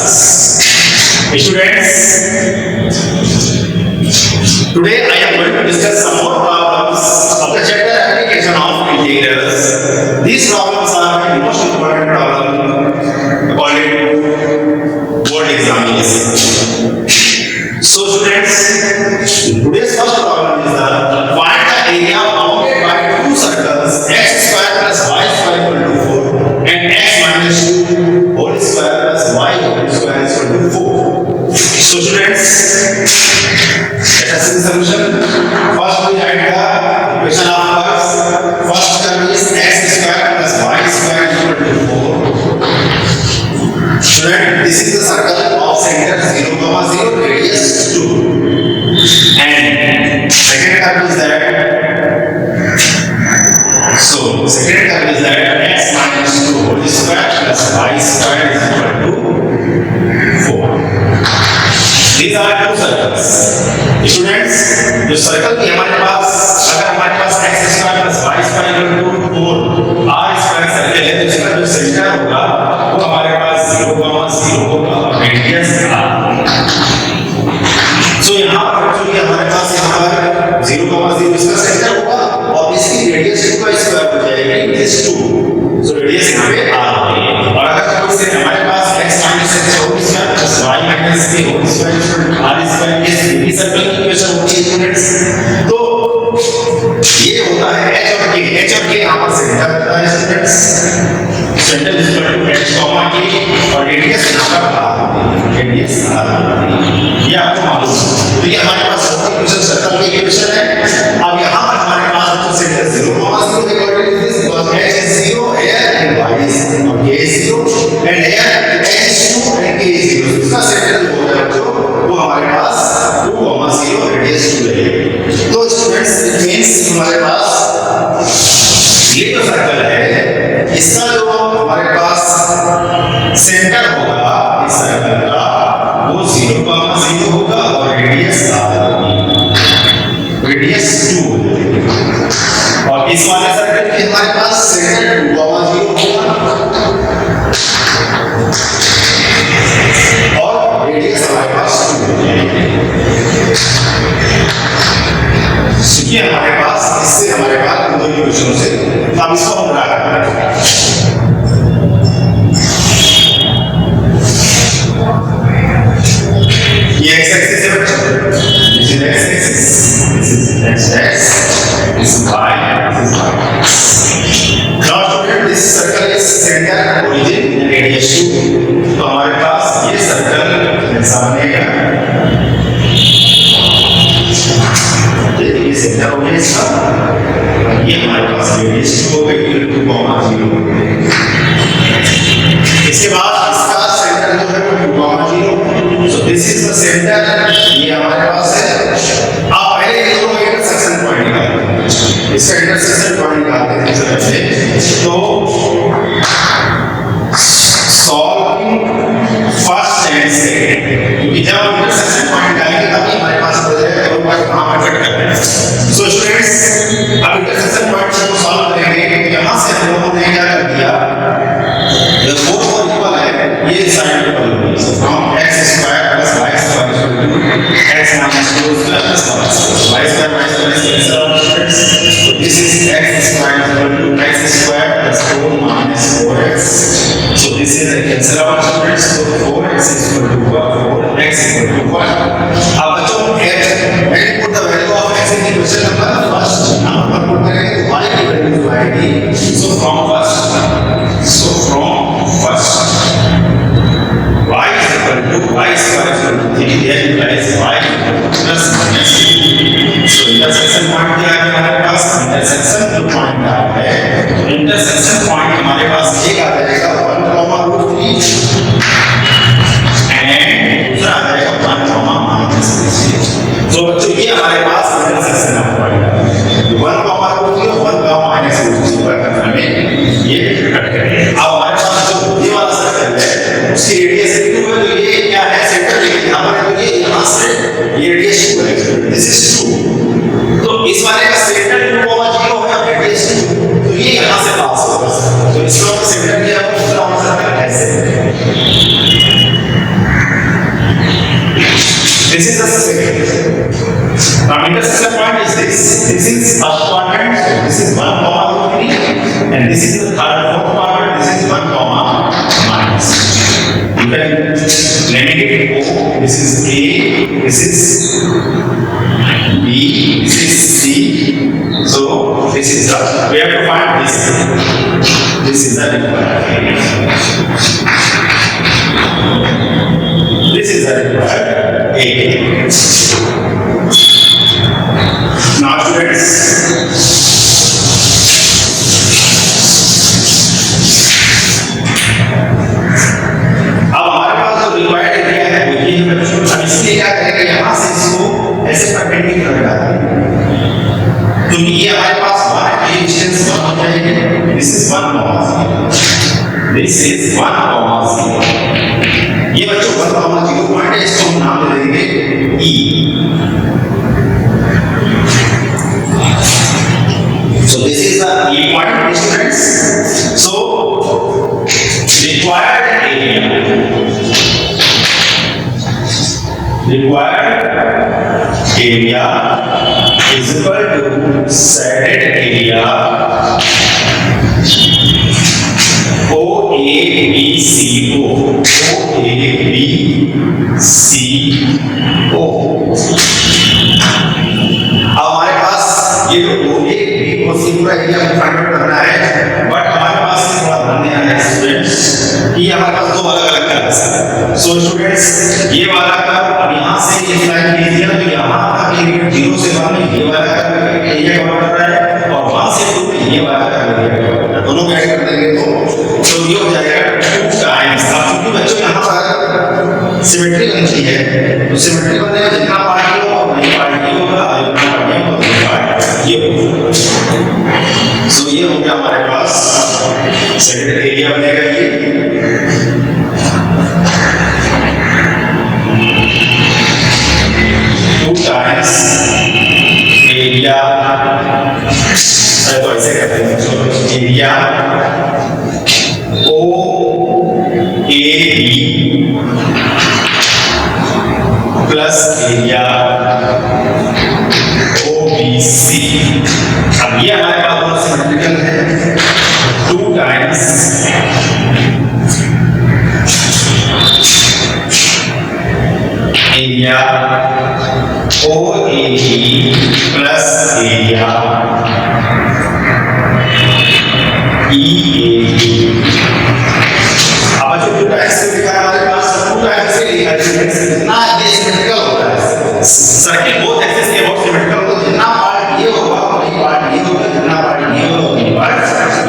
Students, today I am going to discuss some more problems of the chapter application of integrals. These problems are the most important problem according to board examination. So students, today's first problem is the find the area bounded by two circles x square plus y square equal to 4 and x minus 2 whole square plus y whole square is equal to 4. So students, let us see the solution. First we write the equation of curves. First term is x square plus y square equal to 4. Student, this is the circle of center 0, 0, radius 2. And second term is that, so second term is that x minus 2 whole square plus y square is equal to 4. These are two circles. Students, जो circle की हमारे पास, अगर हमारे पास x square plus y square equal to 4 r square circle है, तो इसका जो सेंटर होगा वो हमारे पास 0, 0 होगा और रेडियस r। सो यहाँ पर एक्चुअली हमारे पास यहाँ पर 0, 0 इसका सेंटर होगा और इसकी रेडियस 2 का स्क्वायर हो जाएगी, दिस 2। सो रेडियस यहाँ पे r होगी। और अगर हम इसे हमारे पास x minus x whole square plus y minus k whole square r square के सीधी सर्कल की इक्वेशन होती है स्टूडेंट्स। तो ये होता है h और k यहाँ पर सेंटर होता है students. Center is equal to h, k और रेडियस यहाँ पर r, रेडियस r ये आपको मालूम है। तो ये हमारे पास इक्वेशन सर्कल की इक्वेशन है। अब यहाँ पर हमारे पास जो center 0, 0 according to this because h is 0 here and y is 0 और k is 0 and here h is 2 and k is 0। इसका सेंटर जो होता है बच्चों वो हमारे पास 2, 0 रेडियस 2 है। तो स्टूडेंट्स इट मींस हमारे पास ये जो सर्कल है इसका जो हमारे पास सेंटर होगा इस सर्कल का वो 0, 0 होगा और रेडियस r होगी, रेडियस 2। और इस वाले सर्कल के हमारे पास सेंटर 2, 0 होगा और रेडियस हमारे पास 2 है। ये हमारे पास इससे हमारे पास दो इक्वेशनों से अब इसको हम ड्रा करते हैं। ये x एक्सिस है बच्चों, this is x axis, this is x, this is y, this is y। Now student this circle is centre origin and radius 2। तो हमारे पास ये सर्कल ऐसा बनेगा, ये सेंटर हो गया इसका, ये हमारे पास रेडियस 2 हो गई, 2, 0। इसके बाद इसका सेंटर जो है वो 2, 0। सो दिस इज द सेंटर, ये हमारे पास है। आप पहले ये दोनों इंटरसेक्शन पॉइंट निकालते हैं, इसका इंटरसेक्शन पॉइंट निकालते हैं सबसे। तो सॉल्विंग फर्स्ट एंड सेकंड, क्योंकि जब हम इंटरसेक्शन पॉइंट निकालेंगे तभी हमारे पास हो जाएगा वो पॉइंट कहां पर कट करना है। सो स्टूडेंट्स, अब इंटरसेक्शन पॉइंट को सॉल्व करेंगे। यहां से हम लोगों ने क्या कर दिया, ये 4 इक्वल है, ये साइड इक्वल होगी। So from x square plus y square equal to x minus 2 plus y square is cancel out students। So this is x square equal to x square plus 4 minus 4x। So this is a cancel out students। So 4x is equal to 4x equal to 1। अब बच्चों when put the value of x in equation number first, number put करेंगे तो y की value आएगी। So from first y is equal to y square equal to 3, then implies y plus minus 2। So intersection point क्या है हमारे पास, intersection जो point आ है, तो intersection point हमारे पास एक आ जाएगा 1, and दूसरा आ जाएगा 1, -3। तो बच्चों ये हमारे पास intersection point है, 1, 1, -3 ये कट करेंगे। अब हमारे पास जो ये वाला सर्कल है उसकी रेडियस 2 है, तो ये क्या है सेंटर, लेकिन हमारे तो ये यहाँ से ये रेडियस 2 है, दिस इज 2। तो इस वाले का सेंटर 2, 0 है, रेडियस 2, तो ये यहाँ से पास होगा। this is the second. Now intersection point is this. This is first quadrant. So this is 1 comma 3, and this is the third fourth quadrant. This is 1 comma minus. You can name it O. This is A. This is B. This is C. So this is the. We have to find this. This is the required area. This is the required area. Now students, अब हमारे पास जो required area है वो ये है बच्चों। अब इसलिए क्या करेंगे, यहाँ से इसको ऐसे परपेंडिकुलर लगा देंगे, क्योंकि ये हमारे पास 1 है, ये डिस्टेंस 1 हो जाएगी। This is 1 comma 0, this is 1 comma 0। ये बच्चों 1 comma 0 पॉइंट है, इसको हम नाम दे देंगे E। So this is the E point distance. So required area is equal to shaded area OABCO. हमारे पास ये OABCO पूरा एरिया फाइंड आउट करना है, बट हमारे पास थोड़ा ध्यान देना है स्टूडेंट्स कि हमारे पास दो अलग अलग कर्व्स हैं। सो स्टूडेंट्स, ये वाला कर्व अब यहाँ से ये लाइन लीजिए तो यहाँ तक ये 0 से 1 में ये वाला कर्व एरिया कवर कर रहा है, और 1 से 2 में ये वाला कर्व एरिया कवर कर रहा है। दोनों को ऐड कर देंगे तो ये हो जाएगा 2 टाइम्स। अब क्योंकि बच्चों यहाँ पर सिमेट्री बनती है, तो सिमेट्री बनने में जितना पार्ट होगा वही पार्ट होगा, जितना पार्ट होगा वही पार्ट ये होगा। सो ये हो गया हमारे पास सेकेंड एरिया बनेगा। ये 2 टाइम्स एरिया, तो ऐसे कहते हैं area OAB plus area OBC। अब ये हमारे पास बहुत सिमेट्रिकल है। 2 times area OAB plus area EAB। अब जो 2 टाइम्स से लिखा है हमारे पास 2 टाइम्स से लिखा है, जितना ये सिमेट्रिकल होता है सर्किल बोथ एक्सिस के बहुत सिमेट्रिकल होता है, जितना पार्ट ये होगा वही पार्ट ये होगा, जितना पार्ट ये होगा वही पार्ट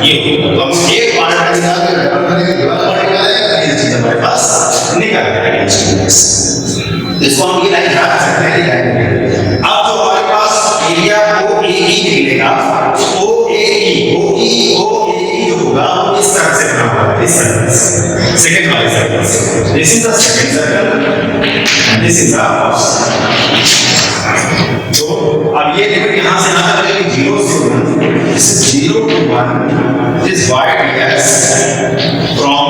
ये होगा। तो हम एक पार्ट निकाल के रेफर करेंगे, दूसरा पार्ट निकालेंगे, ये चीज हमारे पास निकल जाएगी स्टूडेंट्स। इसको हम ये लाइन ध्यान सकते हैं। अब जो हमारे पास एरिया OAE निकलेगा, OAE जो होगा इस तरह से बना हुआ है, इस तरह से सेकंड वाले सर्कल से। This is the second circle and this is the first. तो अब ये देखो यहाँ से यहाँ तक 0 से 1, this is 0 to 1, this y d x from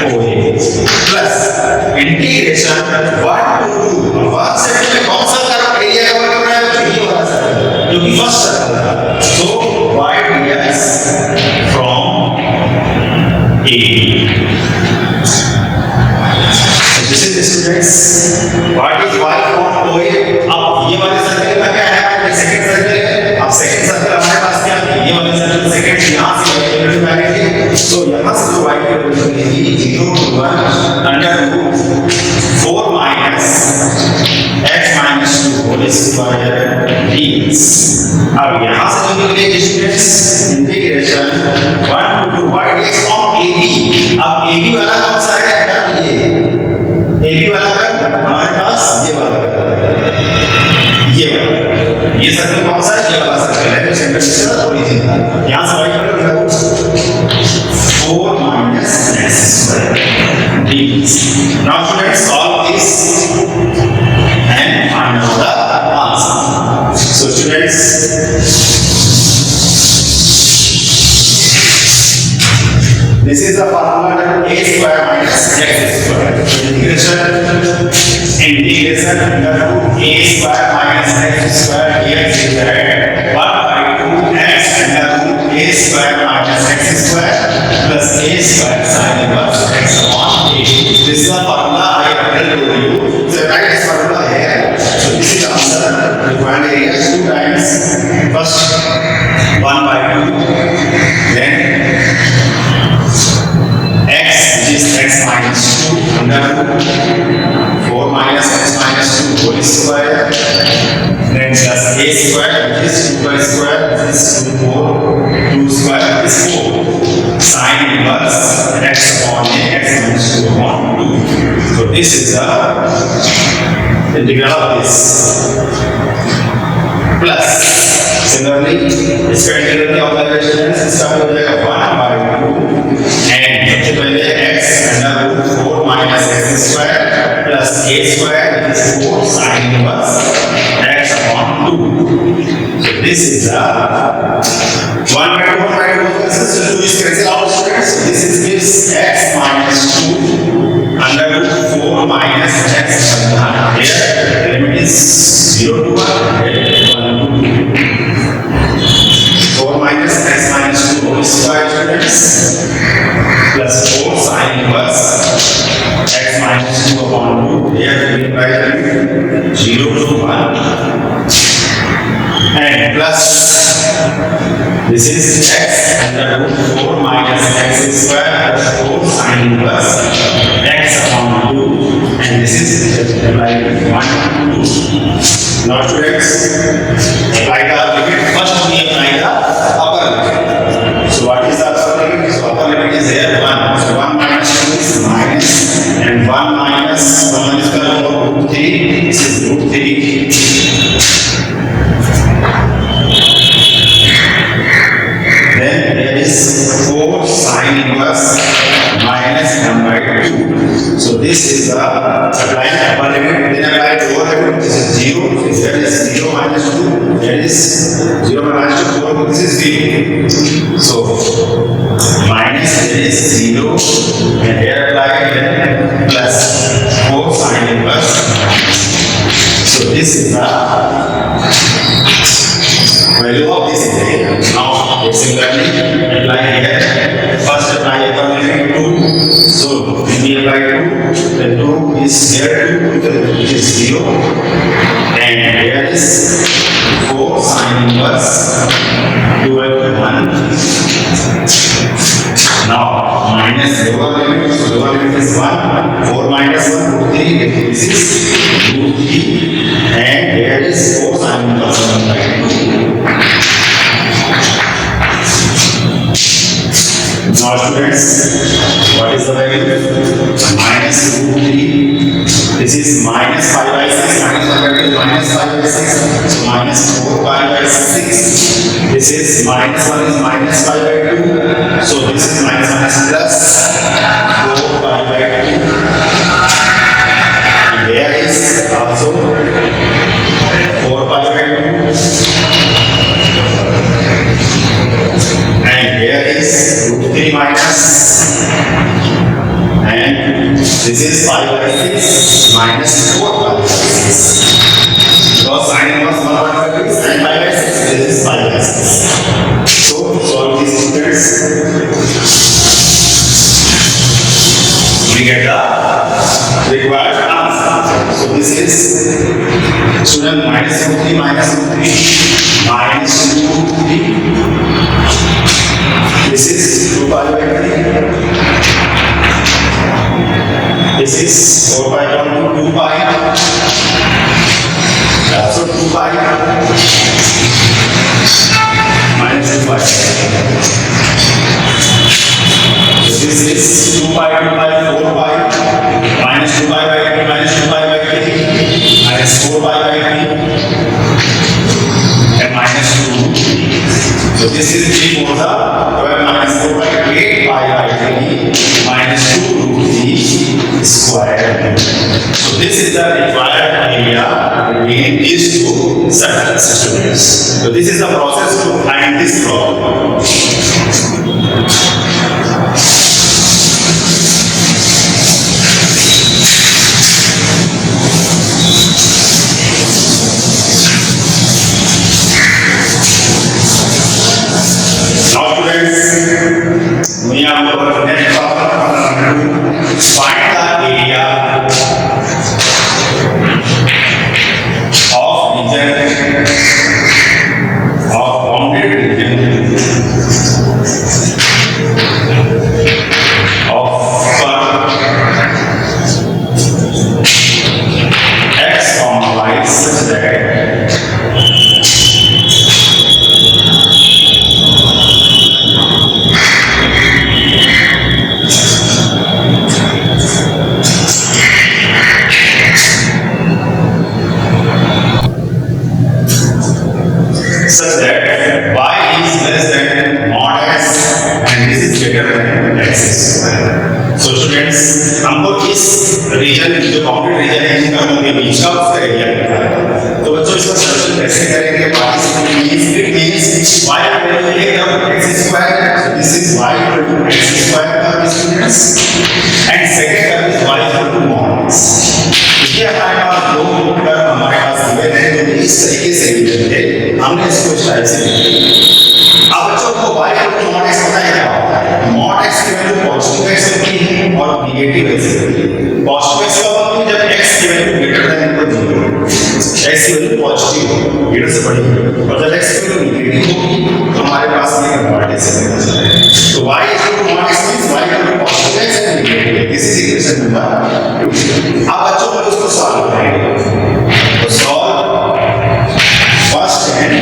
OA plus integration 1 to 2। 1 से 2 में कौन सा कर्व एरिया कवर कर रहा है, ये वाला सर्कल जो कि फर्स्ट सर्कल था। So y d x from A। This is students what is y from OA। अब ये वाले सर्कल का क्या है, सेकंड सर्कल है। अब सेकंड सर्कल हमारे पास क्या है, ये वाले सर्कल सेकंड यहाँ से वैल्यू करेंगे, तो यहाँ से जो y की वैल्यू मिलेगी 0 to 1 under root 4 minus x minus 2 whole square dx। अब यहाँ से जो निकलेगी students integration 1 to 2 y dx from AB। अब AB वाला कौन सा है, ये AB वाला का हमारे पास ये वाला ये सर्कल कौन सा है, ये वाला सर्कल है जो सेंटर से ओरिजिन था। यहाँ से y का 4 minus x square dx। Now students solve this and find out the answer. So students, This is the formula that a square minus x square. Integration under root a square minus x square dx is that 1 by 2x under root a square minus x square plus a square sin inverse x upon a. This is the formula I have told you. So write this formula here. So this is the answer. Required area is 2 times first 1 by 2, then x, which is x minus 2 under 4 minus x minus 2 whole square, then plus a square, which is 2y square, which is 2 square, which is 4 sin inverse x upon a, x minus 2 upon 2. So this is the integral of this. Plus similarly, इसका integral क्या होता है students? इसका हो जाएगा 1 by 2 and सबसे पहले x under root 4 minus x square plus a square which is 4 sin inverse x upon 2. So this is the 1 by 2 by 2 this is 2 is cancel out students. This is gives x minus 2 under root 4 minus x. Here the limit is 0 to 1 to 2. 4 minus x minus 2 whole square students plus 4 sin inverse x minus 2 upon 2. Here we by 0 to 1 and plus this is x under root 4 minus x square plus 4 sin inverse x upon 2 and this is by 1 2. Now students apply the limit. First we apply the upper limit. So what is the upper limit? So upper limit is there 1. So 1 minus 2 is minus and 1 minus 1 is equal to root 3. This is root 3. Then there is 4 sin inverse minus 1 by 2. So this is the applying upper limit. Then apply lower limit. This is 0. There is 0 minus 2. There is 0 minus 2. 4. This is 0. So minus there is 0 and here apply plus 4 sin inverse. So this is the value of this integral. Now similarly apply here. First apply upper limit 2. So when we apply 2, the 2 is here 2 which is 0 and here is 4 sin inverse 2 by 1. Now minus lower limit. So lower limit is 1. 4 minus 1 root 3. This is root 3 and here is 4 sin inverse 1 by 2. Now students, what is the value? Minus root 3. This is minus 5 by 6. Minus 1 by 2 is minus 5 by 6. So minus 4 pi by 6. This is minus 1 is minus 5 by 2. So this is minus 1 is plus 4 pi by 2. And there is also 4 pi by 2. And here is root 3 minus and this is 5 by 6 minus 4 by 6 because sin inverse 1 by 5 is and 5 by 6 this is 5 by 6. So solve these figures. We get the required answer. So this is student minus root 3 minus root 3 minus 2 root 3. This is 2 pi by 3. This is 4 pi down to 2 pi. So 2 pi minus 2 pi. So this is 2 pi 2 pi 4 pi minus 2 pi by 3 minus 2 pi by 3 minus 4 pi by 3 and minus 2. So this is 3 for the 12 minus 4 by 8 pi by 3 minus 2 root 3 square. So this is the required area between these two circles, students. So this is the process to find this problem. Find the area of region of bounded region of x, y such that y is less than mod x and this is greater than x square. So students, हमको इस reason जो bounded reason है इनका हमने बीच का उसका area निकालना है। तो बच्चों इसका सॉल्यूशन कैसे करेंगे? it means y equal to x square, so this is y equal to x square term students, and second term is y equal to mod x. ये हमारे पास दो टर्म हमारे पास दिए हैं, तो इस तरीके से लिखे थे हमने इसको इस टाइप से लिखा। अब बच्चों को y equal to mod x पता है क्या होता है? mod x की वैल्यू पॉजिटिव x होती है और नेगेटिव x होती है। पॉजिटिव x का मतलब जब x की value greater than equal to 0, x की वैल्यू पॉजिटिव ग्रेटर से बड़ी और जब x की वैल्यू नेगेटिव होगी तो हमारे पास ये कन्वर्ट ऐसे हो जाता है। तो y equal to mod x means y equal to positive x and negative x. This is equation number 2. अब बच्चों को इसको सॉल्व करेंगे। तो सॉल्व फर्स्ट एंड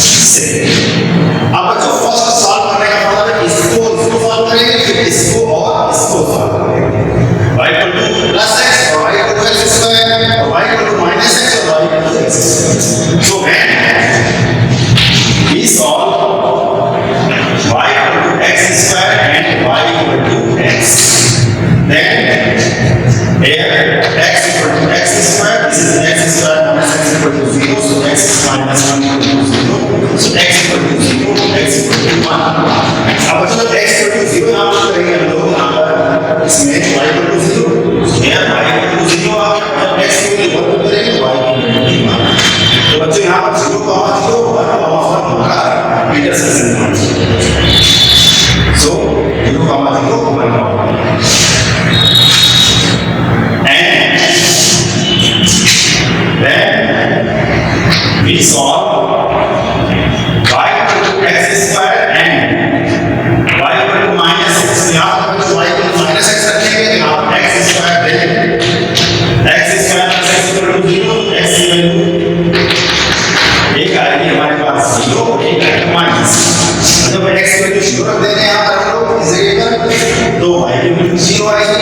सेकंड। अब बच्चों फर्स्ट सॉल्व करने का मतलब है इसको सॉल्व करेंगे फिर इसको और इसको सॉल्व करेंगे। y equal to plus x और y equal to x square और y equal to minus x और y equal to x square. So when we solve y equal to x square and y equal to x, then here x equal to x square, this is x square minus x equal to 0, so x minus 1 equal to 0, so x equal to 0, x equal to 1. अब बच्चों x equal to 0 यहाँ पर करेंगे हम लोग यहाँ पर इसमें y equal to 0, so here y equal to 0 आ गया, जब x equal to 1 करेंगे y equal to 1. तो बच्चों यहाँ पर 0, 0, 1, 1 हमारा intersection point, so 0, 0, 1, 1. We solve y equal to x square and y equal to minus x. यहाँ पर y equal to minus x रखेंगे, यहाँ पर x square देंगे, x square plus x equal to 0, x की वैल्यू एक आएगी हमारे पास 0 और एक आएगी माइनस। जब x की वैल्यू 0 रख देंगे यहाँ पर हम लोग इस जगह पर, तो y की वैल्यू 0 आएगी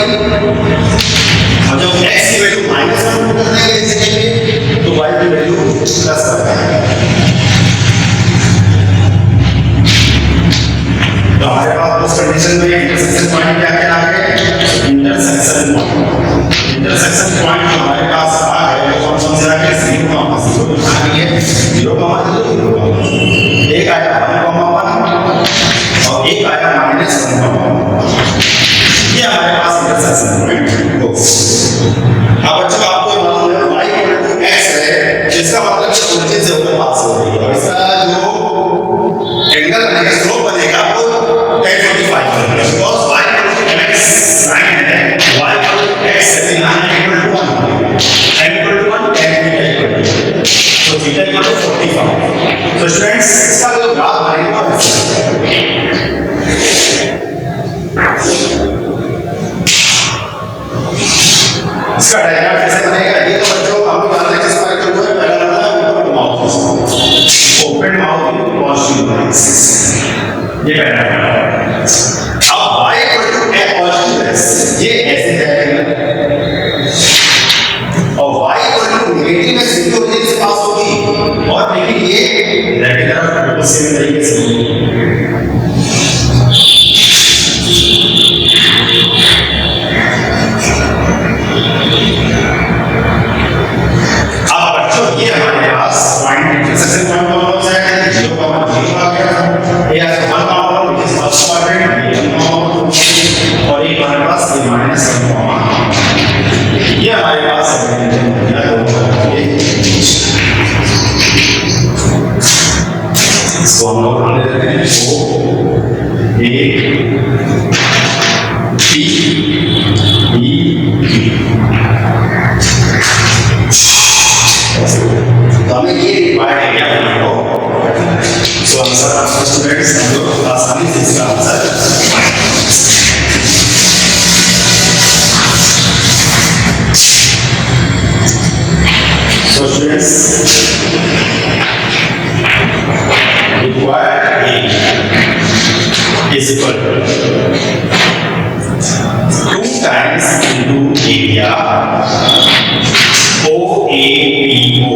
और जब x की वैल्यू माइनस 1 कर देंगे इस जगह पे, तो y की वैल्यू प्लस कर देंगे। तो हमारे पास उस कंडीशन में इंटरसेक्शन पॉइंट क्या कहलाएगा? इंटरसेक्शन पॉइंट हमारे पास आ गए तो कौन सा आ गया? 0, 0 आ गई है, 0, 0, 0, एक आया 1, 1 और एक आया -1, 1 ये हमारे पास इंटरसेक्शन पॉइंट हो। अब बच्चों आपको मालूम है y इक्वल टू x है, इसका मतलब कि ओरिजिन से ऊपर पास हो रही है और इसका जो एंगल बनेगा, स्लोप बनेगा वो 1045 है, because y equal to x sin है, y equal to x sin equal to 1, n equal to 1, tan theta equal to 1, so theta equal to 45। तो स्टूडेंट्स इसका जो ग्राफ बनेगा इसका डायग्राम कैसे बनेगा? ये तो बच्चों हम लोग जानते हैं किस तरह का है, पहला वाला open mouth, open mouth in positive axis, ये पहला वाला। अब y equal to x positive axis ये ऐसे जाएगा और y equal to negative axis जो ओरिजिन से पास होगी और लेकिन ये रेक्टेंगल बिल्कुल सेम तरीके से होगी। ये हमारे पास पॉइंट इंटरसेक्शन पॉइंट कौन सा है? 0, 0 आ गया, ये है 1, which is first quadrant, और एक हमारे पास ये -1, ये हमारे पास इसको हम लोग मान लेते हैं O A P radius required A is equal to 2 times into area OAPO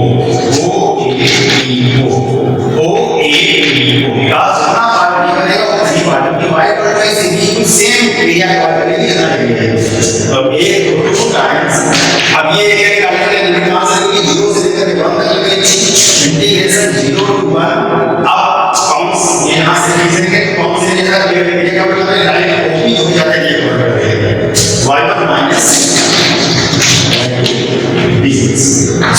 because ना पार्ट नहीं करेगा वो नहीं पार्ट की y पर वैसे सेम एरिया का करेगी ना एरिया तो A 2 टाइम्स अब ये एरिया निकालने के लिए कहां से लेंगे 0 से लेकर 1 तक लेंगे इंटीग्रेशन 0 to 1 अब कॉन्स यहां से लिखेंगे कॉन्स से लेकर एरिया का मतलब लाइन ओपी हो जाता है ये word y1 minus this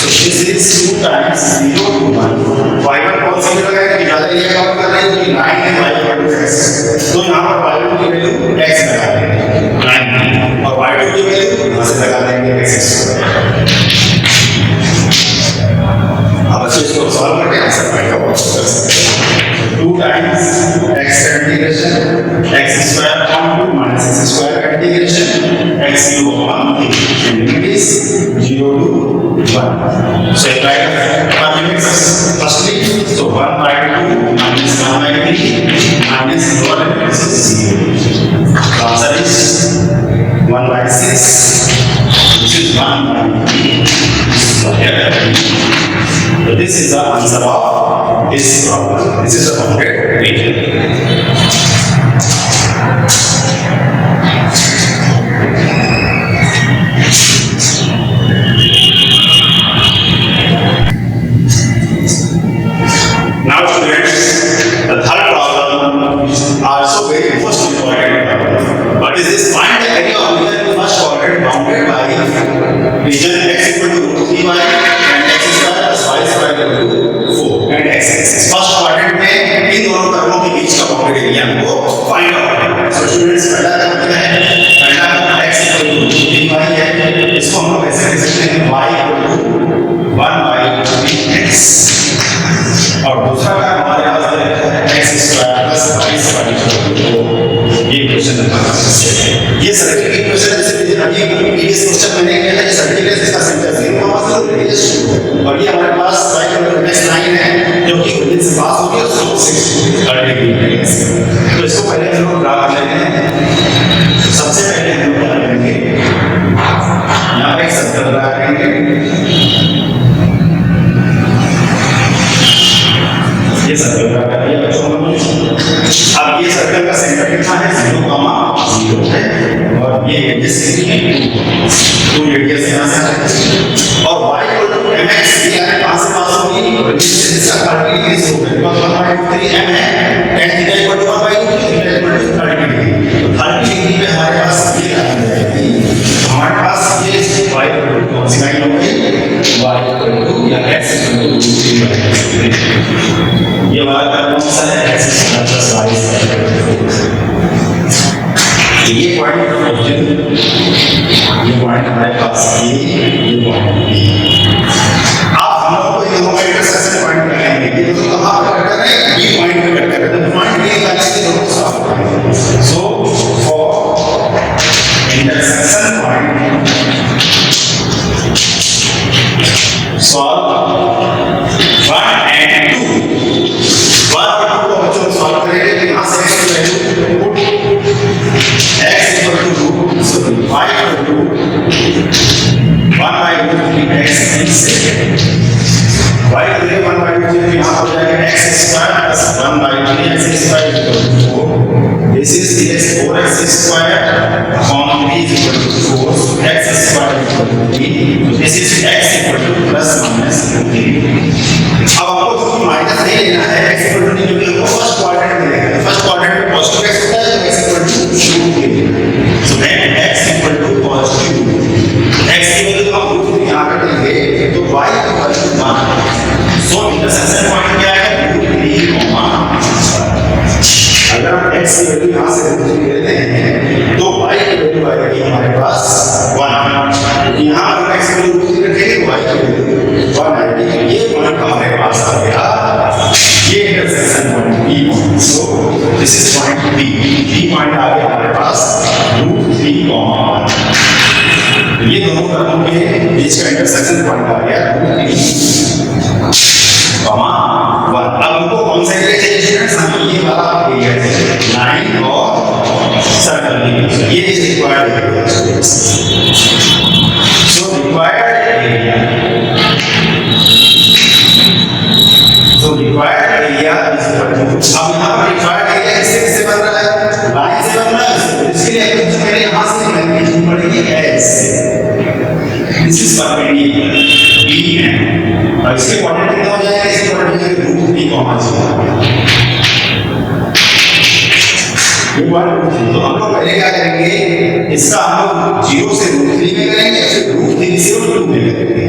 so this is 2 times 0 to 1 y1 कौन सी जगह है ज्यादा एरिया कवर कर रहे हैं तो 9 है y1 x तो यहां पर y1 की वैल्यू x लगा देंगे 9 और y2 की वैल्यू यहां से लगा देंगे x अब इसको सॉल्व करके आंसर फाइंड आउट कर सकते हैं 2 times x integration x square upon 2 minus x square integration x cube upon 3 and limit is 0 to 1 so apply the limits firstly so 1 by 2 minus 1 by 3 minus lower limit is 0 the answer is 1 by 6 which is 1 by 3 so this is the answer of this problem. This is a bounded region. Now students, the third problem is also very most important problem. What is this? Find the area of the first quadrant bounded by region x equal to √3y and x square plus y square equal to 4 and x axis. First quadrant में इन दोनों कर्वों के बीच का boundary area हमको find out करना है. So students पहला curve क्या है? पहला curve x equal to √3y है. इसको हम लोग ऐसे लिख सकते हैं y equal to 1 by 3x और दूसरा कर्व हमारे पास है x square plus y square equal to 4. ये क्वेश्चन नंबर 6 है. ये सर्किल इक्वेशन जैसे अभी प्रीवियस क्वेश्चन मैंने किया था कि सर्किल है जिसका सेंटर 0 मास है रेडियस 2 और ये हमारे पास साइकिल नेक्स्ट लाइन है जो कि ओरिजिन से पास होगी और स्लोप 30 डिग्री है. तो इसको पहले हम लोग ड्रा कर लेते हैं. सबसे पहले हम लोग क्या करेंगे यहां पे एक सर्कल ड्रा करेंगे. ये सर्कल ड्रा कर लिया बच्चों ने. अब ये सर्कल का सेंटर कितना है 0, 0 है और ये रेडियस कितनी है 2 रेडियस यहां से और y इक्वल टू mx ये यानी कहां से पास होगी इसका 30 डिग्री से होगा बिकॉज़ 1/3 m है tan theta equal to 1/2 theta equal to 30 degree. तो 30 डिग्री पे हमारे पास ये लाइन जाएगी. हमारे पास ये y इक्वल टू कौन सी लाइन होगी y इक्वल टू या x इक्वल टू 2 ये वाला कर्व कौन सा है x square plus y square. ये पॉइंट ओरिजिन ये पॉइंट हमारे पास ये पॉइंट B. आप हम लोग को ये दोनों का इंटरसेक्शन पॉइंट लगाएंगे. ये दोनों कहां पर कट कर रहे हैं B पॉइंट पे कट कर रहे हैं. तो पॉइंट B का से दोनों साफ करेंगे. So for intersection point solve 1 and 2 1 और 2 को बच्चों सॉल्व करेंगे. तो यहां से x की value put x equal to y equal to 1 by √3x y की वैल्यू 1 by √3 यहां हो जाएगा x square plus 1 by 3x square equal to 4. This is 4x square upon 3 is equal to 4. So x square equal to 3. So this is x equal to plus minus 3. अब आपको जो minus नहीं लेना है x equal to नहीं क्योंकि आपको first quadrant मिलेगा. फर्स्ट क्वाड्रेंट में पॉजिटिव x होता है तो x equal to 2 so then x equal to positive x की वैल्यू हम √3 यहां कर देंगे तो y equal to 1. So intersection point क्या है √3, अगर हम x की वैल्यू यहां से √3 लेते हैं तो y की वैल्यू आएगी हमारे पास 1. यहां अगर x की वैल्यू √3 रखेंगे तो y की वैल्यू 1 आएगी. ये पॉइंट हमारे पास आ गया. ये intersection point B point. So this is point B. B point आ गया हमारे पास √3, 1. ये दोनों कर्वों के बीच का इंटरसेक्शन पॉइंट आ गया √3 area students. So required area. So required area is equal to, अब यहाँ पर required area किससे बन रहा है? लाइन से बन रहा है। इसके लिए कुछ पहले यहाँ से मैग्नीट्यूड पड़ेगी S। This is perpendicular B है और इसके क्वाड्रेंट कितना हो जाएगा? इसके क्वाड्रेंट में √3 कॉमा 0। ये बात तो हम लोग पहले क्या करेंगे? इसका हम लोग 0 से √3 में करेंगे, फिर √3 से √2 में करेंगे।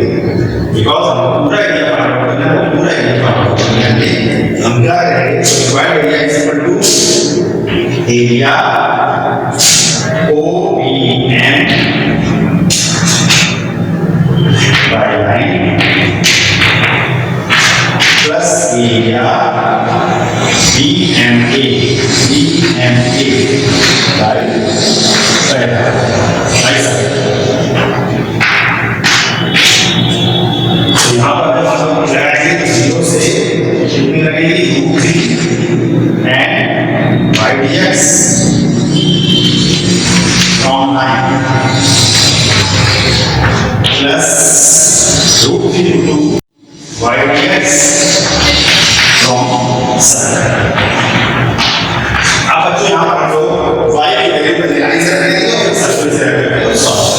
बिकॉज़ हम पूरा एरिया फाइंड आउट करना है, पूरा एरिया फाइंड आउट करना है। हम क्या करेंगे? Required area is equal to area OBM by line plus area BMA by ऐसा। तो यहाँ पर हम लगाएंगे 0 से कितनी लगेगी? √3 and y dx from 9 plus √3 to y dx from 7। अब बच्चों यहाँ पर जो y की वैल्यू को लाइन से रखेंगे और फिर सर्कल से रखेंगे तो सॉल्व।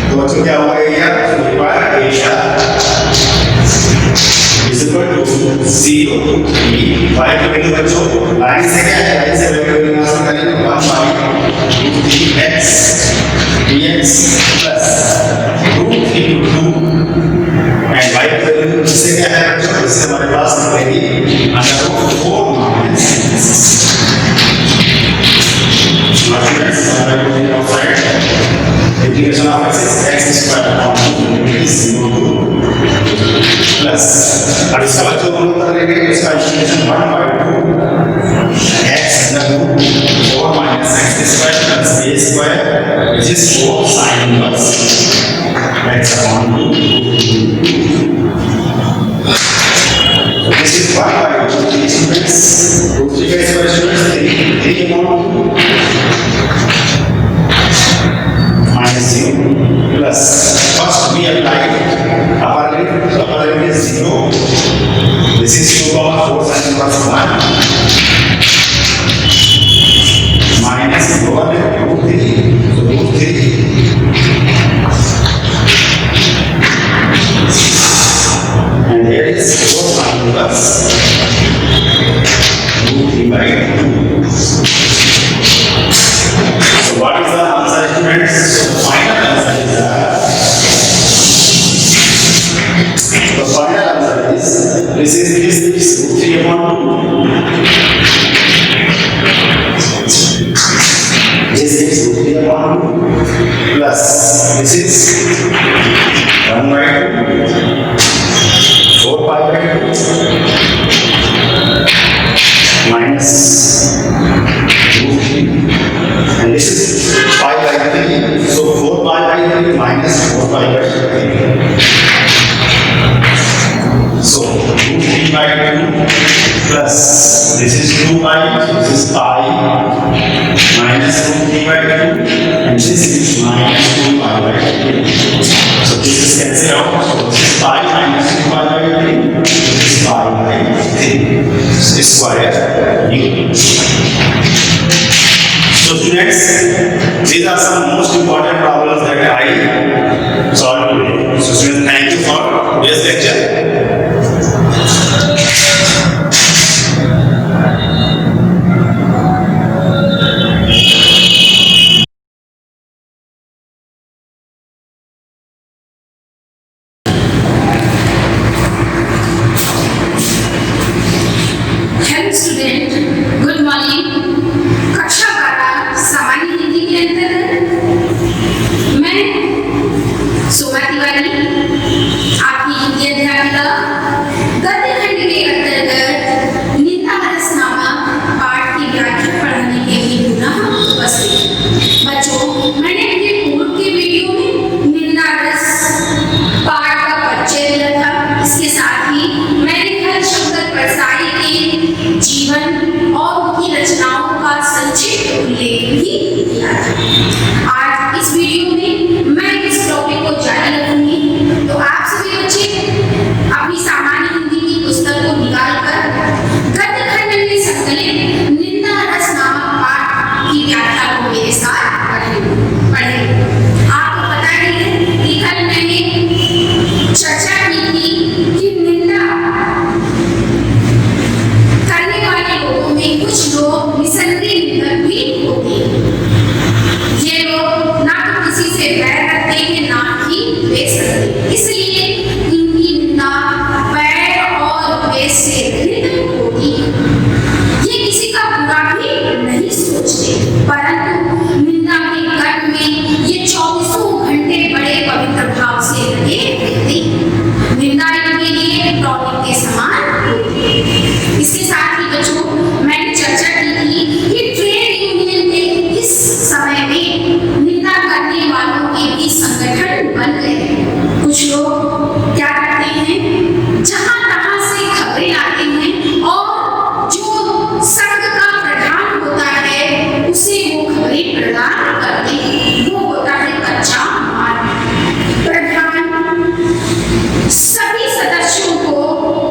तो बच्चों क्या होगा? Area required area is equal to 0 to 3 y की वैल्यू बच्चों लाइन से क्या है? लाइन से वैल्यू निकाल सकते हैं 1/√3x dx plus √3 to 2 and y की वैल्यू इससे क्या है बच्चों? इससे हमारे पास मिलेगी √4 minus 6। Integration of x square upon 2 is 0 to plus। अब इसका बच्चों हम लोग कर लेंगे इसका integration 1/2 x into 4 minus x square plus a square which is 4 sin inverse x upon 2। So this is 1/2 students. √3 का square students 3 upon 2 minus 0 plus first we apply upper limit is 0. This is 2/4 sin inverse 1 minus lower limit √3. So √3 and here is 4 sin inverse √3/2. So what is the answer students? So final answer is the final answer is this is √3/2. This is √3/2 plus this is 1/2 4/2 minus √3 and this is 5/3. So 4/3 minus 4/3. So √3/2 plus this is 2/, this is pi minus √3/2 and this is minus 2/2. So this is cancelled out. So this is pi minus 2/3. This is pi/3. This square u. So students, these are some most important problems that I solved today. So students, thank you for this lecture. Hello student, good morning. कक्षा 12 सामान्य भी दिया था। आज इस video में मैं इस टॉपिक को जारी रखूंगी। तो आप सभी बच्चे अपनी सामान्य हिंदी की पुस्तक को निकालकर गद्य खंड में संकलित निंदा रस नामक पाठ की व्याख्या को मेरे साथ पढ़ें। आपको पता है कि कल मैंने चर्चा की थी कि निंदा करने वाले लोगों में कुछ लोग निसंदेह निंदक भी होते हैं। ये लोग ना तो किसी से बैर रखते हैं ना ही द्वेष रखते, इसलिए इनकी निंदा बैर और द्वेष से रहित होती है। ये किसी का बुरा भी नहीं सोचते, परंतु निंदा के कर्म में ये 24 घंटे बड़े पवित्र भाव से लगे रहते हैं। निंदा इनके लिए टॉनिक के समान होती है। इसके साथ ही बच्चों मैंने चर्चा की थी कि ट्रेड यूनियन के इस समय में निंदा करने वालों के भी संगठन बन गए। कुछ लोग क्या करते हैं, जहां तहां से खबरें आती हैं और जो संघ का प्रधान होता है उसे वो खबरें प्रदान करते हैं। वो होता है कच्चा माल। प्रधान सभी सदस्यों को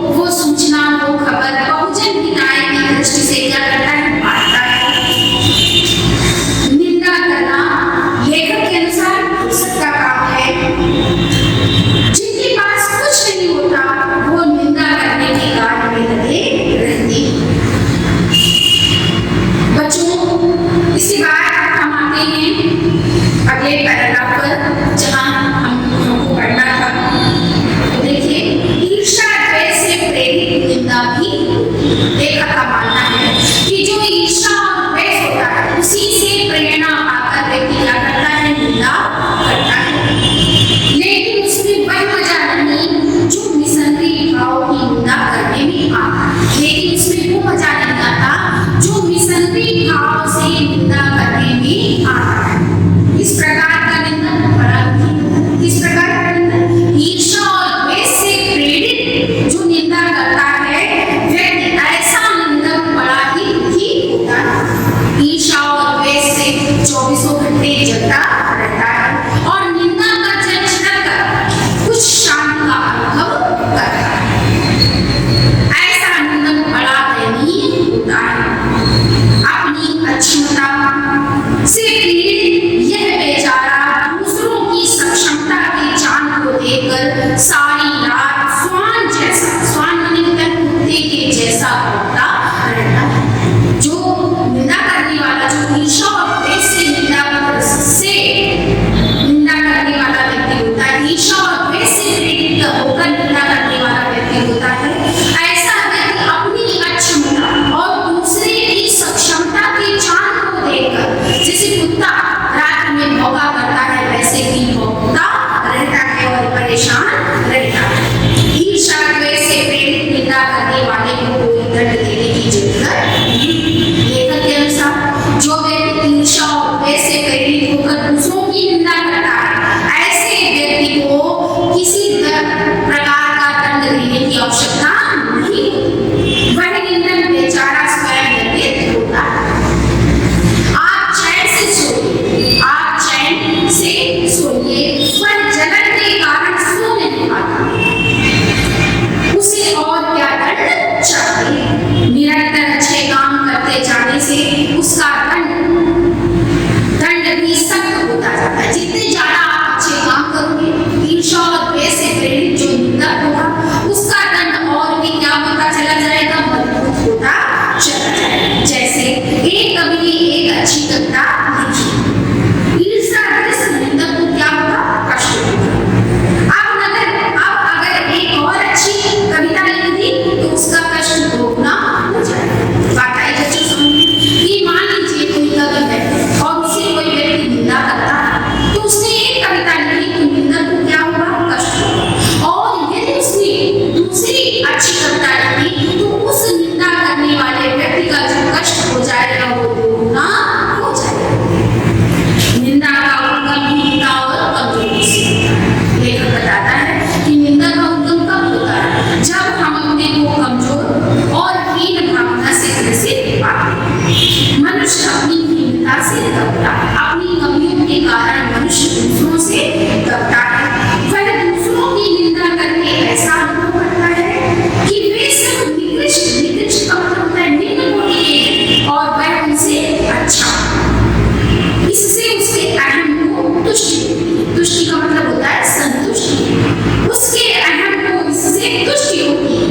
वो सूचना, वो खबर बहुजन हिताय की दृष्टि से क्या करता है, बांटता है। निंदा करना लेखक के अनुसार फुर्सत का काम है। जिनके पास कुछ नहीं होता वो निंदा करने के कार्य में लगे रहते हैं। बच्चों इसके बाद हम आते हैं अगले पैराग्राफ पर जहां हमको पढ़ना था। तो देखिए, ईर्ष्या द्वेष से प्रेरित निंदा भी लेखक का मानना है कि जो ईर्ष्या और द्वेष होता है उसी से प्रेरणा पाकर व्यक्ति क्या करता है, निंदा करता है। लेकिन उसमें वह मजा नहीं जो निसंदेह भाव की निंदा करने में आता है। लेकिन उसमें वो मजा नहीं आता जो निसंदेह भाव से निंदा करने में आता है। इस प्रकार का निंदन बड़ा इस प्रकार का निंदन ईर्ष्या और द्वेष से प्रेरित जो निंदा करता है व्यक्ति, ऐसा निंदक बड़ा ही होता है। ईर्ष्या और द्वेष से 24 घंटे जलता रहता है और निंदा का जल छिड़कर कुछ शांति का अनुभव करता है। ऐसा निंदक बड़ा दयनीय होता है। अपनी अक्षमता से पीड़ित यह बेचारा दूसरों की सक्षमता की जान को देकर सारी रात स्वान कुत्ते के जैसा होता रहता है। जो निंदा करने वाला, जो ईर्ष्या और द्वेष से निंदा करने वाला व्यक्ति होता है, ईर्ष्या और द्वेष से प्रेरित होकर निंदा करने वाला व्यक्ति होता है, ऐसा व्यक्ति अपनी अक्षमता और दूसरे की सक्षमता की जान को देकर जैसे कुत्ता रात में भौंका करता है वैसे ही भौंकता रहता है और परेशान रहता है। ईर्ष्या द्वेष से प्रेरित निंदा करने वाले को कोई दंड देने की जरूरत नहीं। लेखक के अनुसार जो व्यक्ति ईर्ष्या और द्वेष से प्रेरित होकर दूसरों की निंदा करता है, ऐसे व्यक्ति को किसी प्रकार का दंड देने की आवश्यकता नहीं होती। वह निंदन बेचारा स्वयं व्यतीत होता है। आप चैन से सोइए, वह जलन के कारण सो नहीं पाता, उसे और क्या दंड चाहिए। निरंतर अच्छे काम करते जाने से उसका दंड भी सख्त होता जाता है। जितने ज्यादा आप अच्छे काम करोगे, ईर्ष्या और द्वेष से प्रेरित जो निंदक होगा उसका दंड और भी क्या होता चला जाएगा, मजबूत होता चला जाएगा। जैसे एक कवि ने एक अच्छी कविता लिखी, ईर्ष्या द्वेष निंदक को क्या होगा, कष्ट होगा। अब अगर एक और अच्छी कविता लिख दी तो उसका कष्ट दोगुना हो जाएगा। बात आई बच्चों समझ में? कि मान लीजिए कोई कवि है और उसे कोई व्यक्ति निंदा करता है, तो उसने एक कविता लिखी तो निंदक को क्या होगा, कष्ट होगा। और यदि उसने दूसरी अच्छी कविता लिखी तो उस निंदा करने वाले व्यक्ति का जो कष्ट हो जाएगा वो दोगुना हो जाएगा। से दबता है। अपनी कमियों के कारण मनुष्य दूसरों से दबता है। वह दूसरों की निंदा करके ऐसा अनुभव करता है कि वे सब निकृष्ट, निकृष्ट का मतलब होता है निम्न कोटि के हैं और वह उनसे अच्छा। इससे उसके अहम को तुष्टि होती है। तुष्टि का मतलब होता है संतुष्टि। उसके अहम को इससे तुष्टि होती है।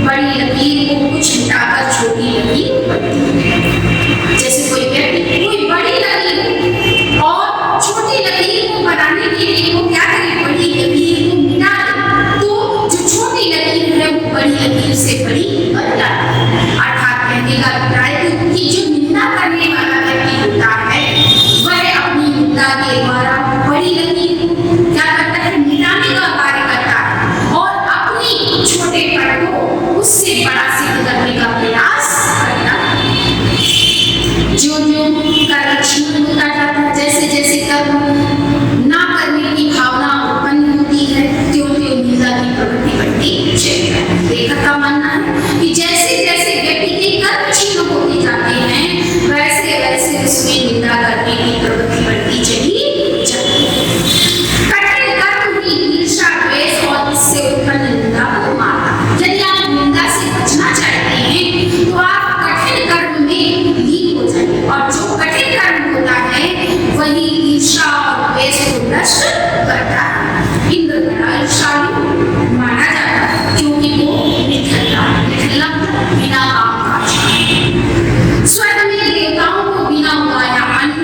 बड़ी लकीर को कुछ मिटाकर छोटी लकीर बनती है। जैसे कोई व्यक्ति कोई बड़ी लकीर और छोटी लकीर को बनाने के लिए वो क्या करे, बड़ी लकीर को मिटा दे, तो जो छोटी लकीर है वो बड़ी लकीर से बड़ी बन जाती है। अर्थात कहने का अभिप्राय कि जो निंदा करने वाला व्यक्ति होता है वह अपनी निंदा के द्वारा बड़ी लकीर को क्या करता है, मिटाने का कार्य करता है और अपनी छोटेपन को उससे बड़ा सिद्ध करने का प्रयास करता है। जो कर्म क्षीण होता जाता है, जैसे जैसे कर्म ना करने की भावना उत्पन्न होती है, त्यों-त्यों निंदा की प्रवृत्ति बढ़ती चली जाती है। लेखक का मानना है कि जैसे जैसे व्यक्ति के कर्म क्षीण होते जाते हैं वैसे वैसे उसमें निंदा करने की प्रवृत्ति बढ़ती चली जाती है। कठिन कर्म ही ईर्ष्या, द्वेष और इससे उत्पन्न निंदा को मारता है। यदि आप निंदा से बचना चाहते हैं तो आप कठिन कर्म में लीन हो जाइए और जो कठिन कर्म होता है वही ईर्ष्या और द्वेष को नष्ट करता है। इंद्र बड़ा ईर्ष्यालु माना जाता है क्योंकि वो निठल्ला बिना काम काज का। स्वर्ग में देवताओं को बिना उगाया अन्न,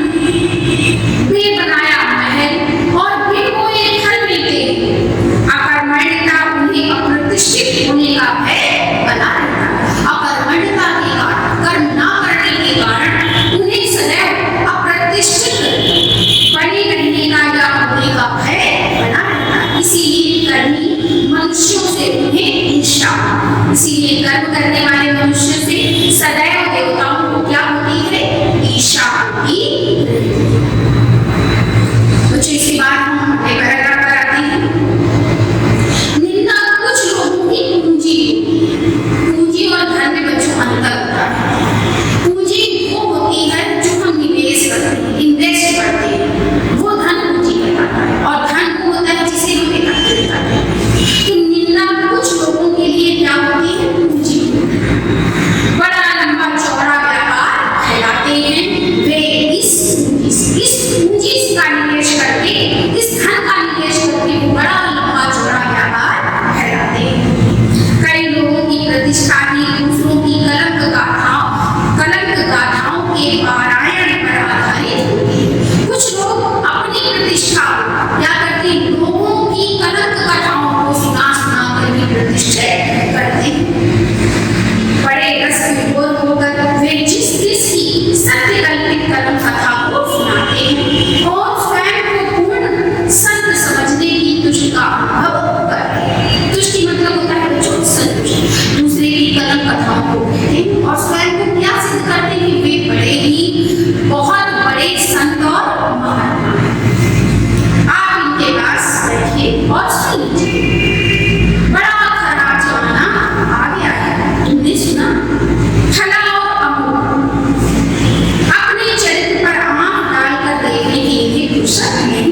बे बनाया महल और बेबोए फल मिलते हैं। अकर्मण्यता उन्हें अप्रतिष्ठित होने का भय बना रहता है। अकर्मण्यता के कारण, कर्म ना करने के कारण उन्हें सदैव अप्रतिष्ठित बने रहने का या होने का भय बना रहता है। इसीलिए कर्मी मनुष्यों से उन्हें ईर्ष्या, इसीलिए कर्म करने वाले मनुष्य से सदैव देवताओं को क्या होती है, ईर्ष्या होती है। तो इसके बाद हम अगले पैराग्राफ पर आते हैं। निंदा कुछ लोगों की पूंजी और धन में बच्चों अंतर होता है। पूंजी वो होती है जो हम निवेश करते हैं, इन्वेस्ट करते हैं, वो धन पूंजी कहलाता है और धन वो होता है जिसे हम एकत्रित करते हैं। तो निंदा कुछ लोगों के लिए क्या होती है, पूंजी। बड़ा लंबा चौड़ा व्यापार कहलाते हैं वे इस पूंजी का निवेश करके, इस धन का निवेश करके वो बड़ा लंबा चौड़ा व्यापार कहलाते हैं। कई लोगों की प्रतिष्ठा ही दूसरों की कलंक गाथाओं के पारायण पर आधारित होती है। कुछ लोग अपनी प्रतिष्ठा क्या करते हैं, लोगों की कलंक गाथाओं को सुना कर भी प्रतिष्ठित करते हैं। बड़े रस विभोर होकर वे जिस की सत्य कल्पित कलम कथा को सुनाते हैं और स्वयं को पूर्ण संत समझने की तुष्टि का अनुभव करते हैं। तुष्टि मतलब होता है जो संतुष्ट, दूसरे की कलम कथाओं को कहते हैं और स्वयं को क्या सिद्ध करते हैं कि वे बड़े ही बहुत बड़े संत और महात्मा हैं। आप इनके पास बैठिए और सुनिए। बड़ा खराब जमाना आ गया है, तुमने सुना? छला और अमोघ अपने चरित्र पर आंख डालकर देखने के लिए फुर्सत नहीं।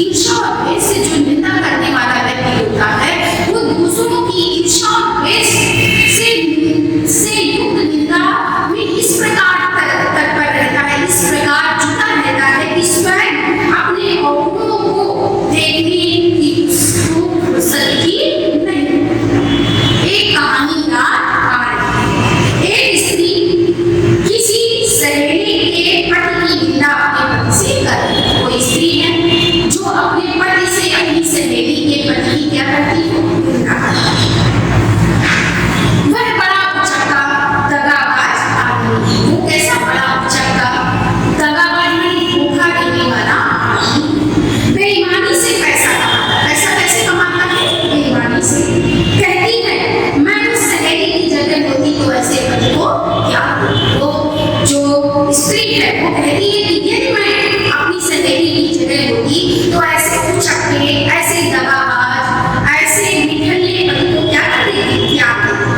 ईर्ष्या और द्वेष से जो निंदा करने वाला व्यक्ति होता है वो दूसरों की ईर्ष्या और द्वेष से युक्त निंदा में इस प्रकार तत्पर रहता है, इस प्रकार जुटा रहता है कि स्वयं अपने अवगुणों को देखने की उसको फुर्सत ही नहीं। एक कहानी याद आ रही है। एक स्त्री किसी सहेली के पति की निंदा अपने पति से कर रही है। कोई स्त्री है जो अपने पति से अपनी सहेली के पति की क्या करती है, निंदा करती है। वह बड़ा उचक्का दगाबाज आदमी है। वो कैसा बड़ा उचक्का दगाबाज नहीं, धोखा देने वाला आदमी, बेईमानी से पैसा कमाता है। पैसा कैसे कमाता है, बेईमानी से। कहती है मैं उस सहेली की जगह होती तो ऐसे पति को क्या करती। वो जो स्त्री है वो कहती है कि यदि मैं अपनी सहेली की जगह होती तो ऐसे उचक्के, ऐसे दगाबाज, ऐसे निठल्ले पति को क्या करती, क्या करती।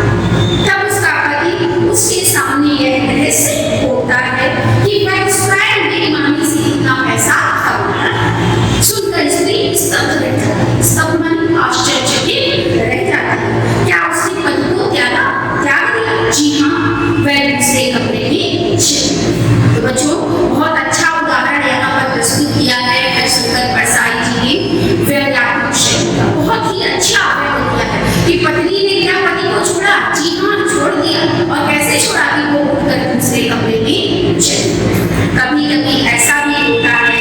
तब उसका पति उसके सामने यह रहस्य होता है कि वह स्वयं कभी ऐसा भी होता है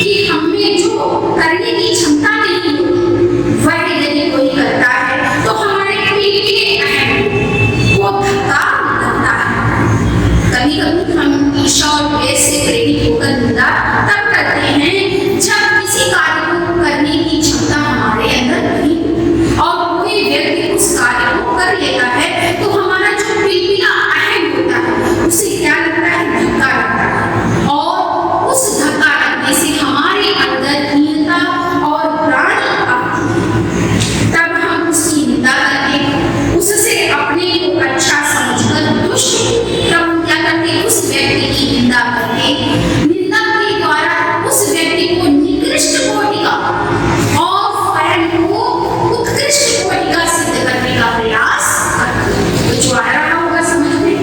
कि हमें जो करने की क्षमता नहीं होती वह यदि कोई करता है तो हमारे पीठ अहम को धक्का लगता है। कभी कभी हम ईर्ष्या और द्वेष से प्रेरित होकर निंदा तब करते हैं जब किसी कार्य को करने की क्षमता हमारे अंदर नहीं और कोई व्यक्ति उस कार्य को कर लेता है तो हमारा जो पिलपिला अहम होता है उसे क्या लगता है, धक्का लगता है और उस धक्का लगने से हमारे अंदर हीनता और ग्लानि आती है। तब हम उसकी निंदा करके उससे अपने को अच्छा समझकर दुष्ट तब हम क्या करते, उस व्यक्ति की निंदा करके निंदा के द्वारा उस व्यक्ति को निकृष्ट कोटि का और स्वयं को उत्कृष्ट कोटि का सिद्ध करने का प्रयास करते हैं। तो जो आ रहा होगा समझ में।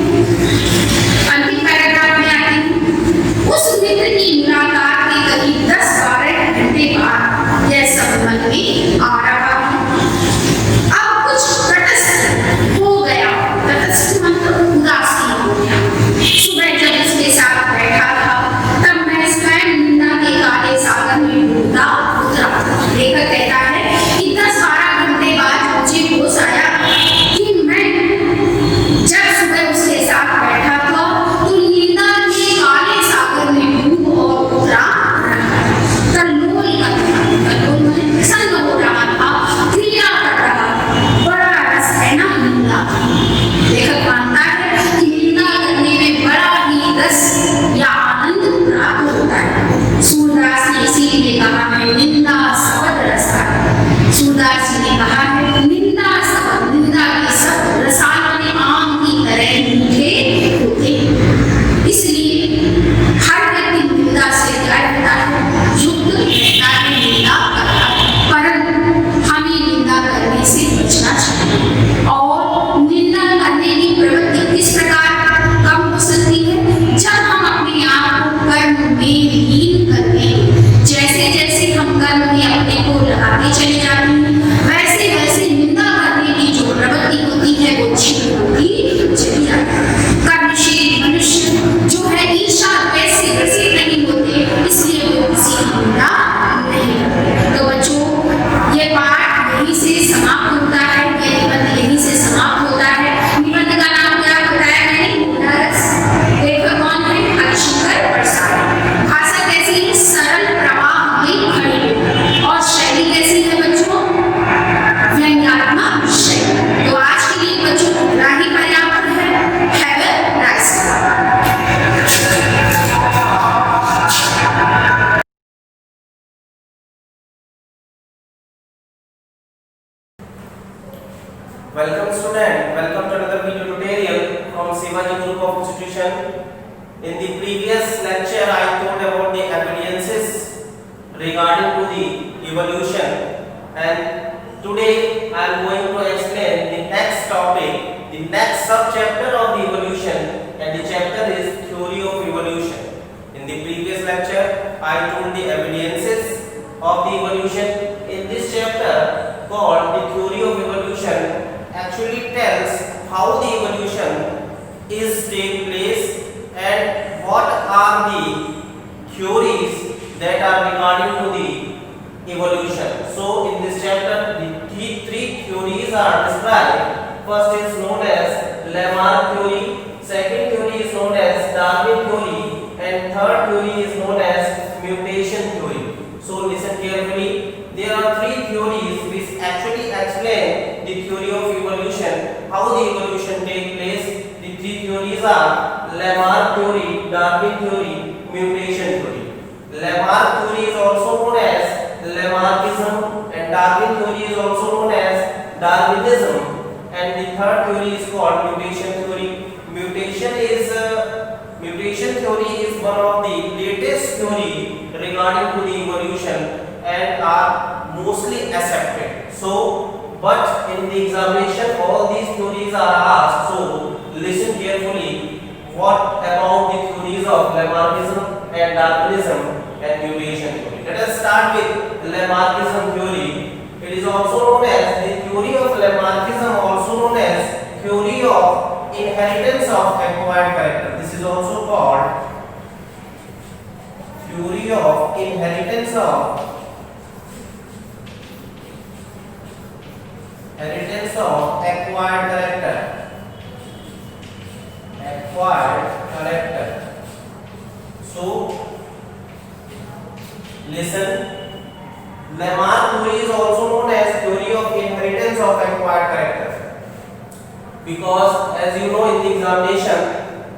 अंतिम पैराग्राफ में आते हैं, उस मित्र की मुलाकात के करीब 10-12 घंटे बाद यह सब मन में आ रहा है। अब कुछ तटस्थ हो गया, तटस्थ मतलब उदासीन हो गया। सुबह जब उसके साथ बैठा था तब मैं स्वयं निंदा के काले सागर में डूबता उतरा। लेखक कहता है कि 10-12 घंटे बाद मुझे होश आया कि मैं जब सुबह उसके साथ बैठा था तो निंदा के काले सागर में डूब और उतरा कल्लोल कर रहा, कल्लोल में प्रसन्न हो रहा था, क्रिया कर रहा था। बड़ा रस है ना निंदा। लेखक मानता है कि निंदा करने में बड़ा ही रस या आनंद प्राप्त होता है। सूरदास ने इसीलिए कहा है निंदा सबद रस है। सूरदास जी ने कहा है निंदा सबद, निंदा के सब रसायन में आम की तरह मीठे होते हैं। इसलिए हर व्यक्ति निंदा से क्या रहता है, युक्त रहता है, निंदा करता है, परंतु हमें निंदा करने से बचना चाहिए। और निंदा करने की प्रवृत्ति किस प्रकार कम हो सकती है, जब हम अपने आप को कर्म में लीन करते हैं। जैसे जैसे हम कर्म में अपने को लगाते चले जाते हैं वैसे वैसे निंदा करने की जो प्रवृत्ति होती है वो क्षीण होती चली जाती है। कर्मशील मनुष्य जो है ईर्ष्या द्वेष से ग्रसित नहीं होते, इसलिए वो किसी की निंदा नहीं करते। तो बच्चों ये पाठ यहीं से समाप्त होता है, ये निबंध यहीं से समाप्त होता है। निबंध का नाम क्या बताया मैंने, नरस। लेखक कौन है, हरिशंकर प्रसाद। भाषा कैसी है, सरल प्रवाह में खड़ी है और शैली कैसी है बच्चों, व्यंग्यात्मक शैली। तो आज के लिए बच्चों इतना ही पर्याप्त है। Have a nice Welcome student, welcome to another video tutorial from Shivaji Group of Institution. In the previous lecture I told about the evidences regarding to the evolution, and today I am going to explain the next topic, the next subchapter of the evolution, and the chapter is theory of evolution. In the previous lecture I told the evidences of the evolution. In this chapter called the theory of evolution actually tells how the evolution is take place and what are the theories that are regarding to the evolution. So in this chapter the three theories are described. First is known as Lamarck theory, second theory is known as Darwin theory, and third theory is known as mutation theory. So listen carefully. There are three theories which actually explain the theory of evolution, how the evolution take place. The three theories are Lamarck theory, Darwin theory, mutation theory. Lamarck theory is also known as Lamarckism, and Darwin theory is also known as Darwinism, and the third theory is called mutation theory. Mutation theory is one of the latest theory regarding to the evolution and are mostly accepted. So, but in the examination all these theories are asked. So, listen carefully. What about the theories of Lamarckism and Darwinism and mutation theory? Let us start with Lamarckism theory. It is also known as the theory of Lamarckism, also known as theory of inheritance of acquired character. This is also called theory of inheritance of acquired character. So listen, Lemma theory is also known as theory of inheritance of acquired character, because as you know in the examination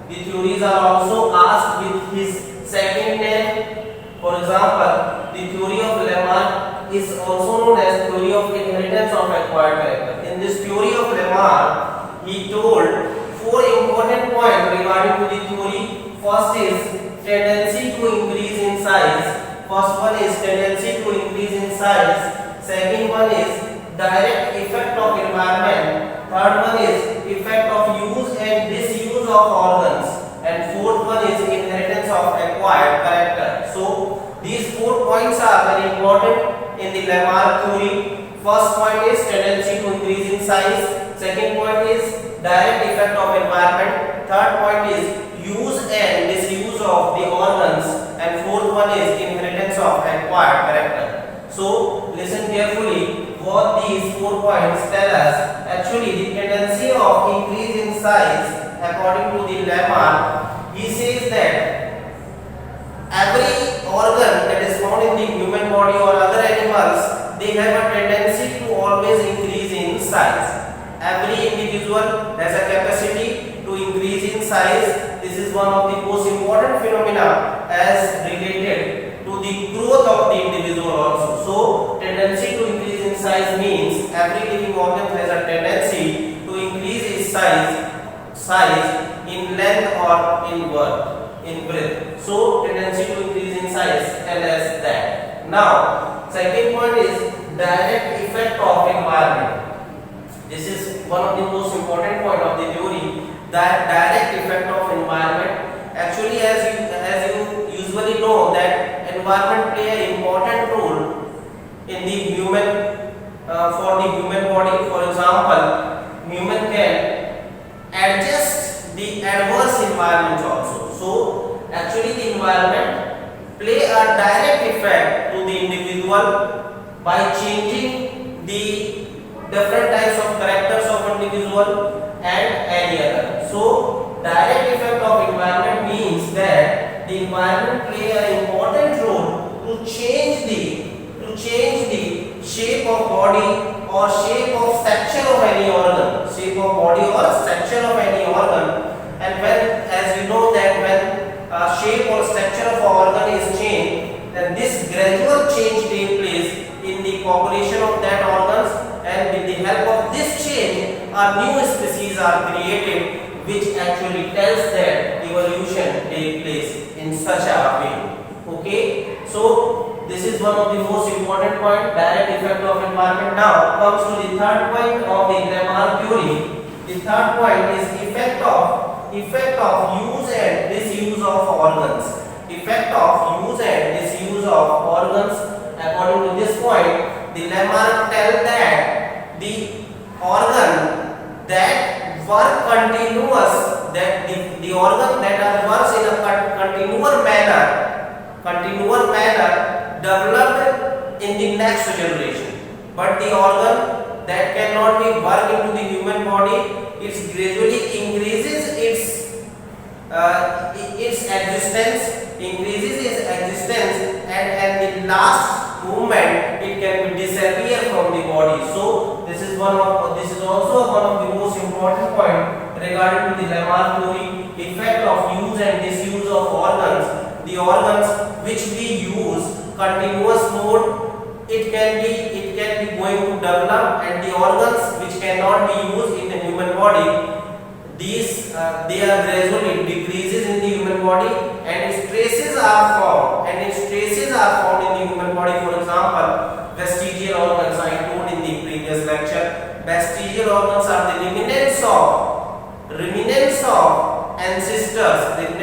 the theories are also asked with his second name. For example, the theory of Lemma is also known as theory of inheritance of acquired character. In this theory of Lemma, he told four important points regarding to the theory. First is tendency to increase in size. First one is tendency to increase in size. Second one is direct effect of environment. Third one is effect of use and disuse of organs. And fourth one is inheritance of acquired character. So these 4 points are very important in the Lemma theory. First point is tendency to increase in size. Second point is direct effect of environment. Third point is use and disuse of the organs. And fourth one is inheritance of acquired character. So listen carefully what these 4 points tell us. Actually, the tendency of increase in size, according to the Lemma, he says that every organ that is found in the human body or other animals, they have a tendency to always increase in size. Every individual has a capacity to increase in size. This is one of the most important phenomena as related to the growth of the individual also. So tendency to increase in size means every living organ has a tendency to increase its size in length or in breadth. So tendency to increase in size as that. Now second point is direct effect of environment. This is one of the most important point of the theory, that direct effect of environment. Actually, as you usually know that environment play an important role in the human for the human body. For example, human can adjust the adverse environment also. So actually the environment play a direct effect to the individual by changing the different types of characters of individual and any other. So direct effect of environment means that the environment play an important role to change the shape of body or shape of structure of any organ, and when, as you know that when shape or structure of an organ is changed, then this gradual change takes place in the population of that organs, and with the help of this change a new species are created, which actually tells that evolution take place in such a way. Okay, so this is one of the most important point, direct effect of environment. Now comes to the third point of the Lemma theory. The third point is effect of use and disuse of organs. Effect of use and disuse of organs. According to this point, the Lemma tell that the organ that work continuous, that the organ that works in a continuous manner developed in the next generation. But the organ that cannot be work into the human body, it gradually increases its existence, and the last movement it can be disappear from the body. So this is also one of the most important point regarding to the Lemma theory. Effect of use and disuse of organs. The organs which we use continuous mode, it can be going to develop, and the organs which cannot be used in the human body, these they are gradually decreases in the human body, and traces are found in the human body. For example, vestigial organs, I told in the previous lecture, vestigial organs are the remnants of ancestors. It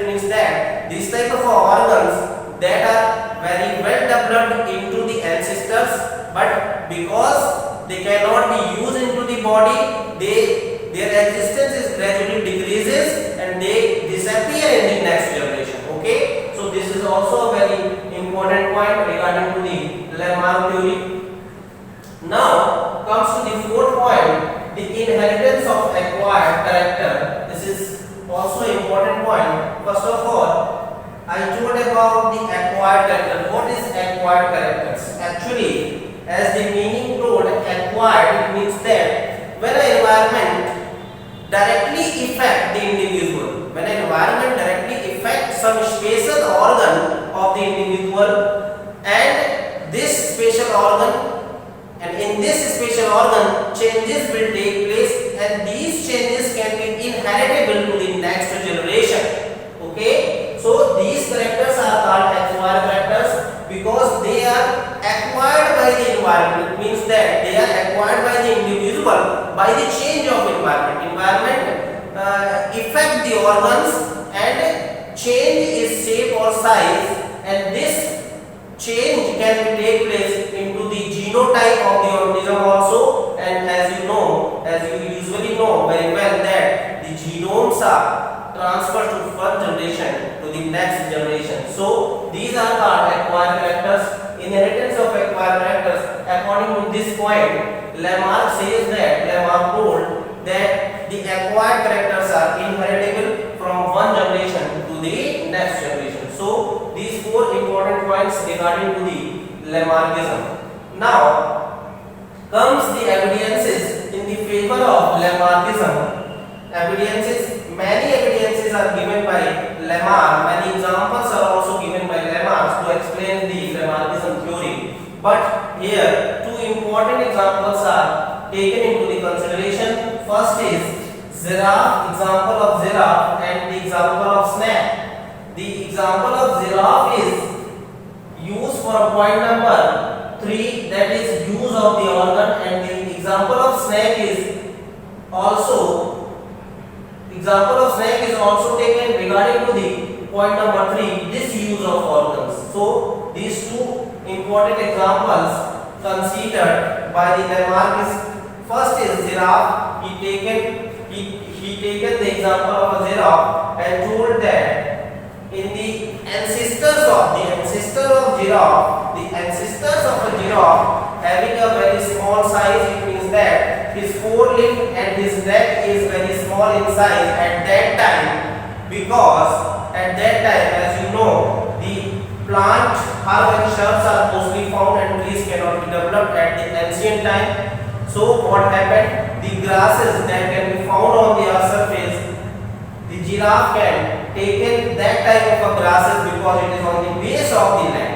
means that these type of organs that are very well developed into the ancestors, but because they cannot be used into the body, their existence is gradually decreases and they disappear in the next generation. Okay, so this is told about the acquired character. What is acquired characters? Actually, as the meaning told, acquired, it means that when an environment directly affect the individual, when an environment directly affects some special organ of the individual, and this special organ, and in this special organ changes will take place, and these changes can be inheritable to the next generation. Okay, so these characters are called acquired characters because they are acquired by the environment. It means that they are acquired by the individual by the change of environment affect the organs and change its shape or size, and this change can take place into the genotype of the organism also. And as you usually know very well that the genomes are transferred to first generation to the next generation. So these are called acquired characters. Inheritance of acquired characters, according to this point, Lamarck says that Lamarck told that the acquired characters are inheritable from one generation to the next generation. So these four important points regarding to the Lamarckism. Now comes the evidences in the favor of Lamarckism. Many evidences are given by Lamarck. Many examples are also given by Lamarck to explain the Lamarckism theory. But here two important examples are taken into the consideration. First is example of giraffe and the example of snake. The example of giraffe is used for point number 3, that is use of the organ, and the example of snake is also taken regarding to the point number 3, disuse of organs. So these two important examples considered by the Lamarck is, first is giraffe. He taken the example of a giraffe and told that in the ancestors of a giraffe having a very small size, it means that his forelimb and his neck is very small in size at that time, because at that time, as you know, the plant herb and shrubs are mostly found and trees cannot be developed at the ancient time. So what happened? The grasses that can be found on the earth surface, the giraffe can take that type of a grasses because it is on the base of the land.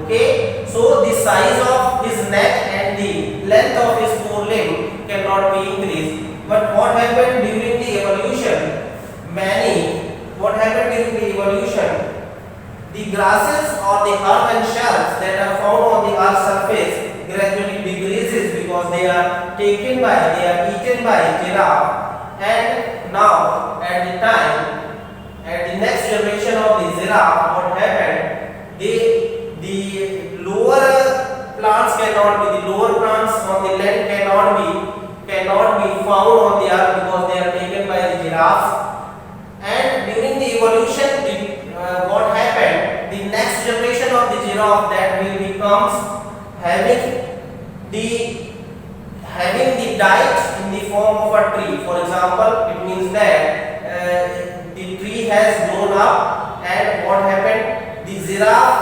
Okay, so the size of his neck and the length of his forelimb cannot be increased. But what happened during the evolution? The grasses or the herb and shrubs that are found on the earth's surface gradually decreases because they are eaten by giraffe. And now at the next generation of the giraffe, what happened? The lower plants on the land cannot be found on the earth because they are taken by the giraffes. And during the evolution, what happened? The next generation of the giraffe that will becomes having the diet in the form of a tree. For example, it means that the tree has grown up, and what happened? The giraffe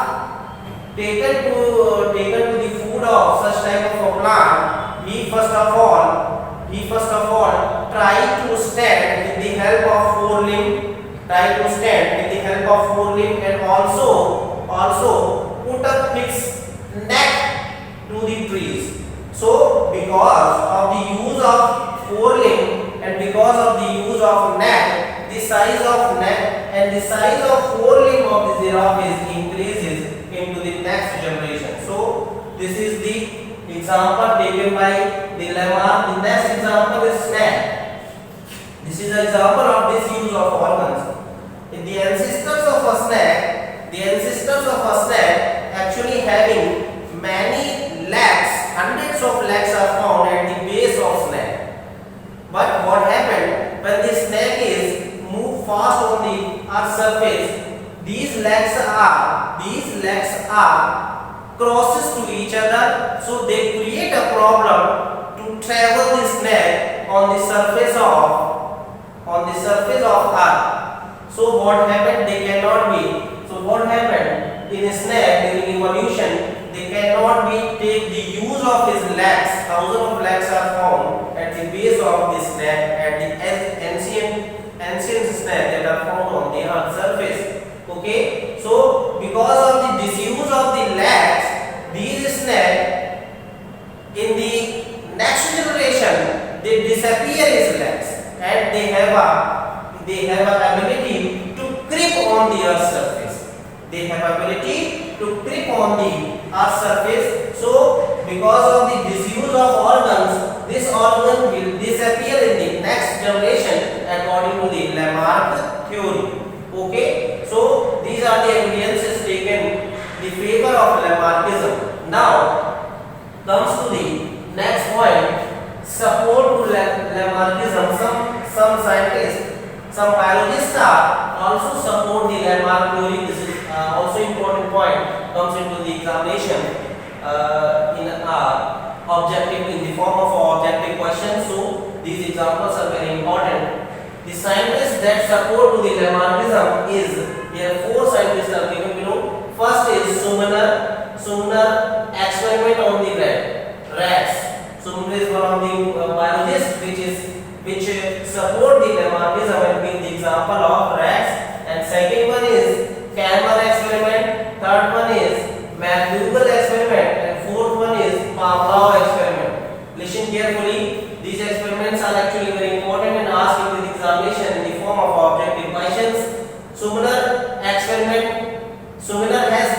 taken to the food of such type of a plant, he first of all tried to stand with the help of forelimb, and also put up his neck to the trees. So because of the use of forelimb and because of the use of neck, the size of neck and the size of forelimb of the giraffe increases into the next generation. So this is the example taken by the Lamarck. The next example is snake. This is an example of disuse of organs. In the ancestors of a snake actually having many legs, hundreds of legs are found at the base of snake. But what happened when the snake is moved fast on the earth's surface? These legs are crosses to each other, so they create a problem to travel the snake on the surface of earth. So what happened? They cannot be. So what happened in a snake during evolution? They cannot be take the use of his legs. Thousands of legs are found at the base of the snake, at the ancient snake that are found on the earth surface. Okay, so because of the disuse of the legs, these snakes in the next generation they disappear his legs, and they have a ability to creep on the earth surface. They have ability to creep on the earth surface. So because of the disuse of organs, this organ will disappear in the next generation according to the Lamarck theory. Okay, so these are the evidences taken in favor of Lamarckism. Now comes to the next point, support to Lamarckism. Some scientists, some biologists are also support the Lamarck theory. This is also important point, comes into the examination in the form of objective questions. So these examples are very important. The scientists that support to the Lamarckism is, here 4 scientists are given below. First is Sumner experiment on the rats. Sumner is one of the biologists which support the Lamarckism and give the example of rats. And second one is Kalmer experiment. Third one is McDougall experiment, and fourth one is Pavlov experiment. Listen carefully. These experiments are actually very important and asked in the examination in the form of objective questions. Sumner has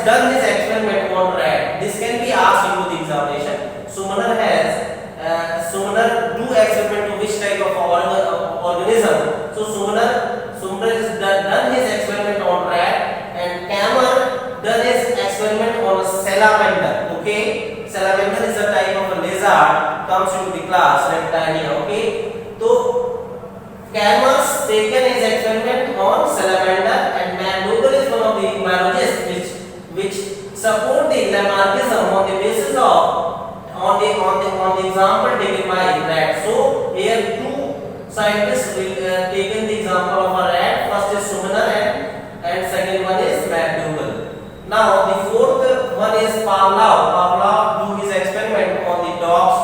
done this experiment on rat. This can be asked into the examination. Sumner do experiment to which type of organism. So Sumner has done his experiment on rat, and Kalmer done his experiment on a salamander. Okay, salamander is a type of a lizard, comes into the class Reptilia. Okay, so Kalmer's taken his experiment on salamander, and McDougall is one of the biologists which support the Lamarckism on the basis of on the example taken by rat. So here 2 scientists will taken the example of a rat. First is Sumner and second one is McDougall. Now the fourth one is Pavlov. Pavlov do his experiment on the dogs.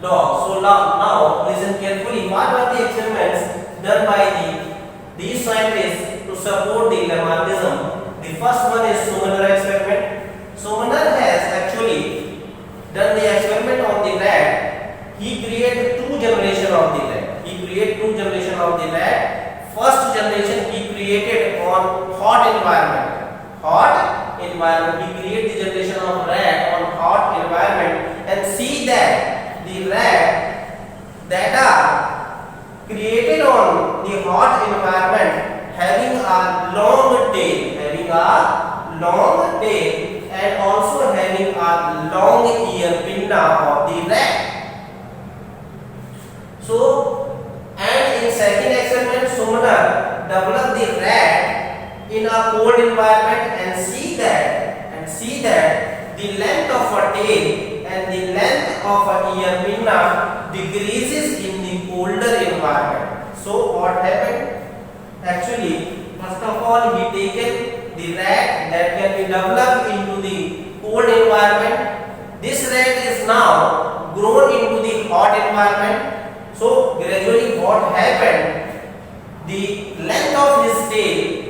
So now listen carefully. What are the experiments done by these scientists to support the Lamarckism? The first one is Sumner experiment. Sumner has actually done the experiment on the rat. He created 2 generations of the rat. First generation he created on hot environment. He created the generation of rat on hot environment, and see that the rat that are created on the hot environment having a long tail, and also having a long ear pinna of the rat. So, and in second experiment, Sumner developed the rat in a cold environment, and see that the length of a tail and the length of a ear pinna decreases in the colder environment. So what happened? Actually, first of all, he taken the rat that can be developed into the cold environment. This rat is now grown into the hot environment. So gradually what happened? The length of his tail,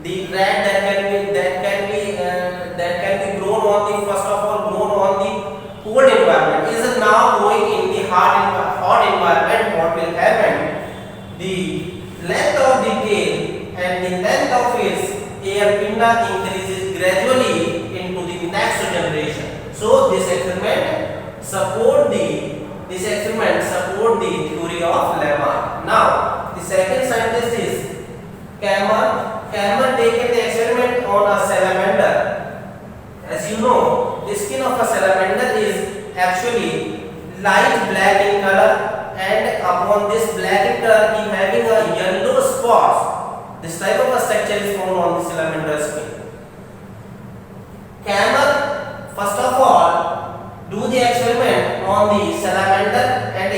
the rat that can be grown on the cold environment is now going in the hot environment. What will happen? The length of the tail and the length of its ear pinna increases gradually into the next generation. So this experiment support the theory of Lamarck. Now the second scientist is Kalmer. Kalmer taken the experiment on a salamander. As you know, the skin of a salamander is actually light black in color, and upon this black in color he having a yellow spots. This type of a structure is found on the salamander skin. Kalmer first of all do the experiment on the salamander, and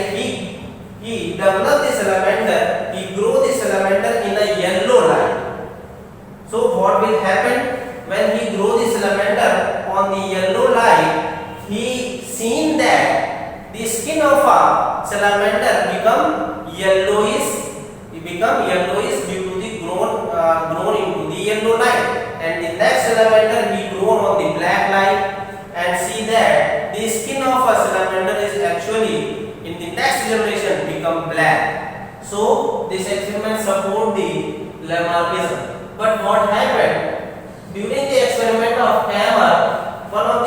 he developed the salamander, he grew the salamander in a yellow light. So what will happen when he grow the salamander on the yellow light, he seen that the skin of a salamander become yellowish. It become yellowish due to the grown into the yellow light. And the next salamander he grown on the black light, and see that the skin of a salamander is actually in the next generation become black. So this experiment support the Lamarckism. But what happened during the experiment of Hammer, one of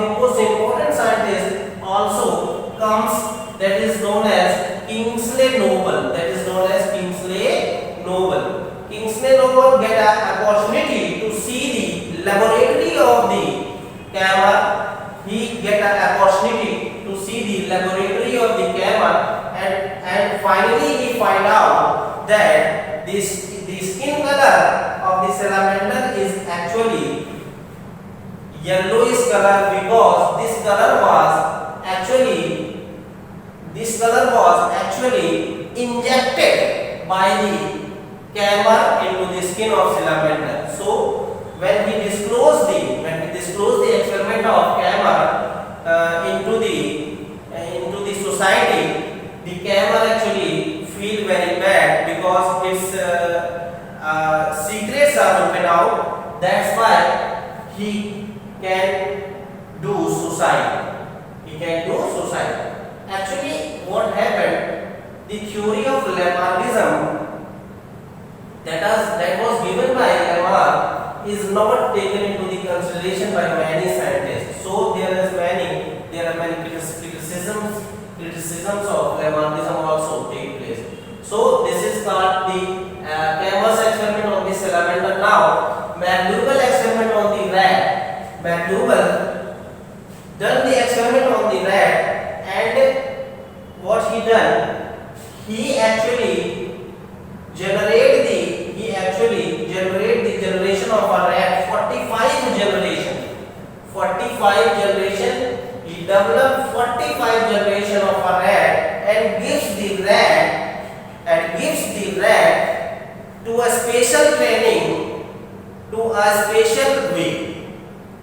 the most important scientists also comes, that is known as Kingsley Noble. That is known as Kingsley Noble. Kingsley Noble get an opportunity to see the laboratory of the Hammer. He get an opportunity to see the laboratory of the Hammer, and finally he find out that the skin color of the salamander is actually yellowish color, because this color was actually injected by the camera into the skin of salamander. So when he disclosed the experiment of camera into the society, the camera actually feel very bad because its secrets are open out. That's why he can do suicide. Actually, what happened? The theory of Lamarckism that was given by Lamarck is not taken into the consideration by many scientists. So there are many criticisms of Lamarckism also take place. So this is called the Campbell's experiment on the salamander. Now McDougall experiment on the rat. McDougall done the experiment on the rat, and what he done? He actually generate the generation of a rat, 45 generation. He developed 45 generation of a rat and gives the rat to a special training, to a special way.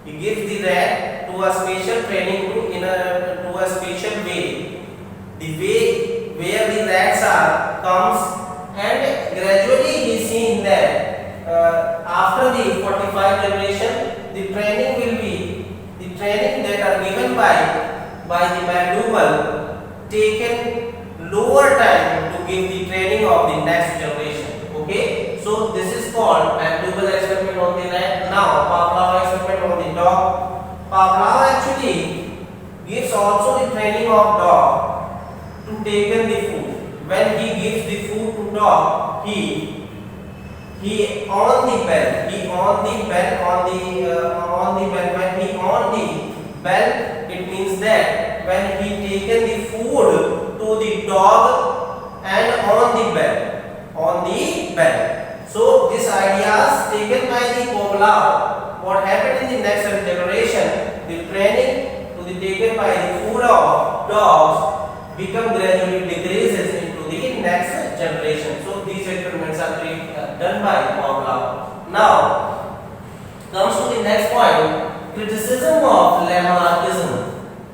He gives the rat to a special training to a special way. The way where the rats are comes, and gradually he seen that after the 45 generation, the training that are given by the McDougall taken lower time to give the training of the next generation. Okay, so this is called McDougall experiment on the rat. Now Pavlov experiment on the dog. Pavlov actually gives also the training of dog to taken the food. When he gives the food to dog, he on the bell. When he on the bell, it means that when he taken the food to the dog and on the bell. So this idea is taken by the Pavlov. What happened in the next generation? The training to the taken by the food of dogs become gradually decreases into the next generation. So these experiments are done by Pavlov. Now comes to the next point, criticism of Lamarckism.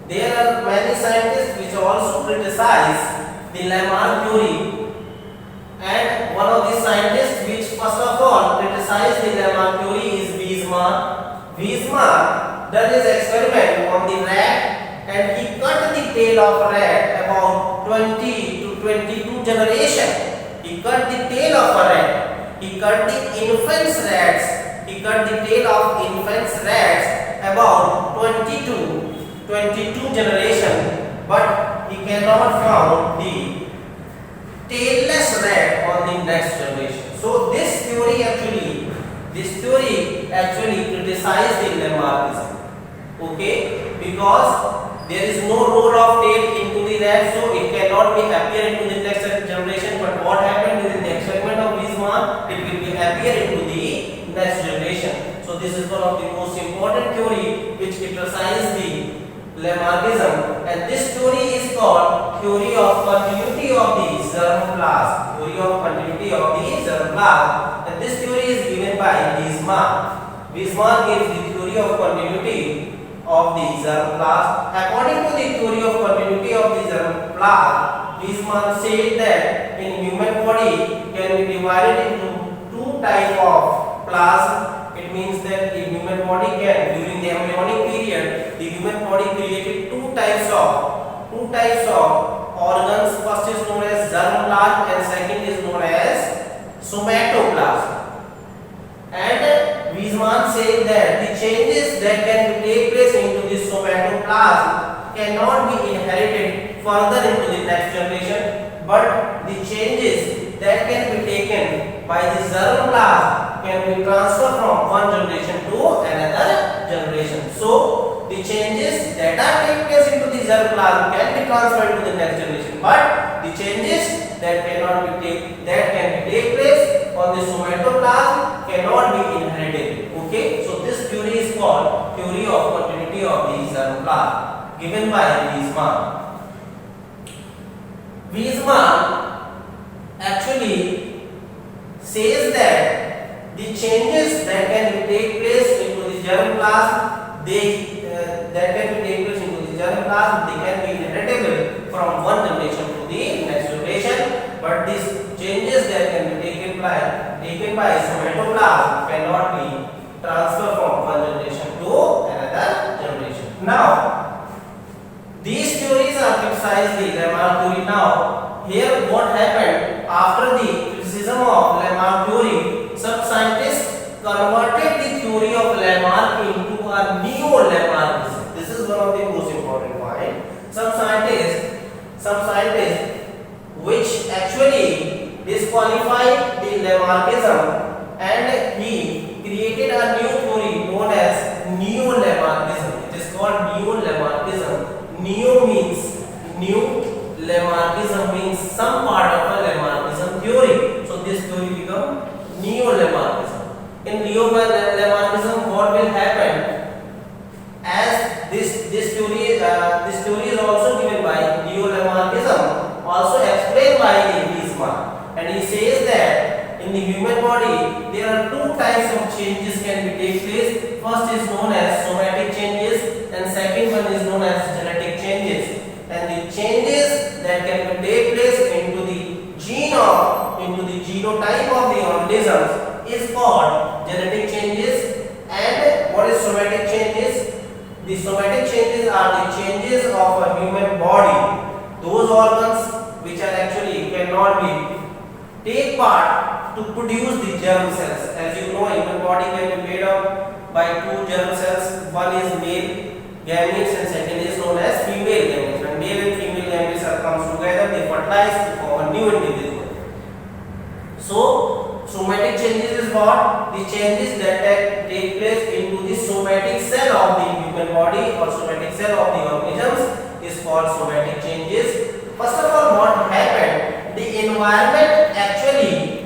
There are many scientists which also criticize the Lamarck theory, and one of the scientists which first of all criticized the Lamarck theory is Weismann. Weismann done his experiment on the rat, and he cut the tail of a rat about 20 to 22 generation. He cut the tail of a rat. He cut the infants rats. He cut the tail of infants rats about 22 generation, but he cannot found the tailless rat on the next generation. So this theory actually criticized the Lamarckism. Okay, because there is no role of tail into the rat, so it cannot be appear into the next generation. But what happened during the experiment of Weismann, it will be appear into the next generation. So this is one of the most important theory which criticizes the Lamarckism, and this theory is called theory of continuity of the germplasm. Theory of continuity of the germplasm, and this theory is given by Weismann. Weismann gives the theory of continuity of the germplasm. According to the theory of continuity of the germplasm, Weismann said that in human body can be divided into two type of plasm. It means that the human body can, during the embryonic period, the human body created two types of organs. First is known as germplasm and second is known as somatoplasm. And Weismann said that the changes that can take place into the somatoplasm cannot be inherited further into the next generation, but the changes that can be taken by the germplasm can be transferred from one generation to another generation. So the changes that are taking place into the germplasm can be transferred to the next generation, but the changes that can take place on the somatoplasm cannot be inherited. Okay, so this theory is called theory of continuity of the germplasm, given by Weismann. Weismann actually says that the changes that can take place into the germplasm, they can be inheritable from one generation to the next generation, but these changes that can be taken by somatoplasm cannot be transferred from one generation to another generation. Now, these theories are criticized the Lamarck theory. Now, here what happened after the criticism of Lamarck theory, some scientists converted the theory of Lamarck into a neo-Lamarckism. This is one of the most important point. Some scientists which actually disqualified the Lamarckism, and he created a new theory known as neo-Lamarckism. It is called neo-Lamarckism. Neo means new, Lamarckism means some part of a Lamarckism theory. So this theory become neo-Lamarckism. In neo-Lamarckism, what will happen? As this theory is also given by neo-Lamarckism, also explained by Weismann, and he says that in the human body there are two types of changes can be take place. First is known as somatic changes, and second one is known as genetic changes. And the changes that can take place into the genotype of the organisms is called genetic changes. And what is somatic changes? The somatic changes are the changes of a human body, those organs which are actually cannot be take part to produce the germ cells. As you know, human body can be made up by two germ cells. One is male gametes and second is known as female gametes. When male and female gametes are comes together, they fertilize to form a new individual. So somatic changes is what? The changes that take place into the somatic cell of the human body or somatic cell of the organisms is called somatic changes. First of all, what happened? The environment actually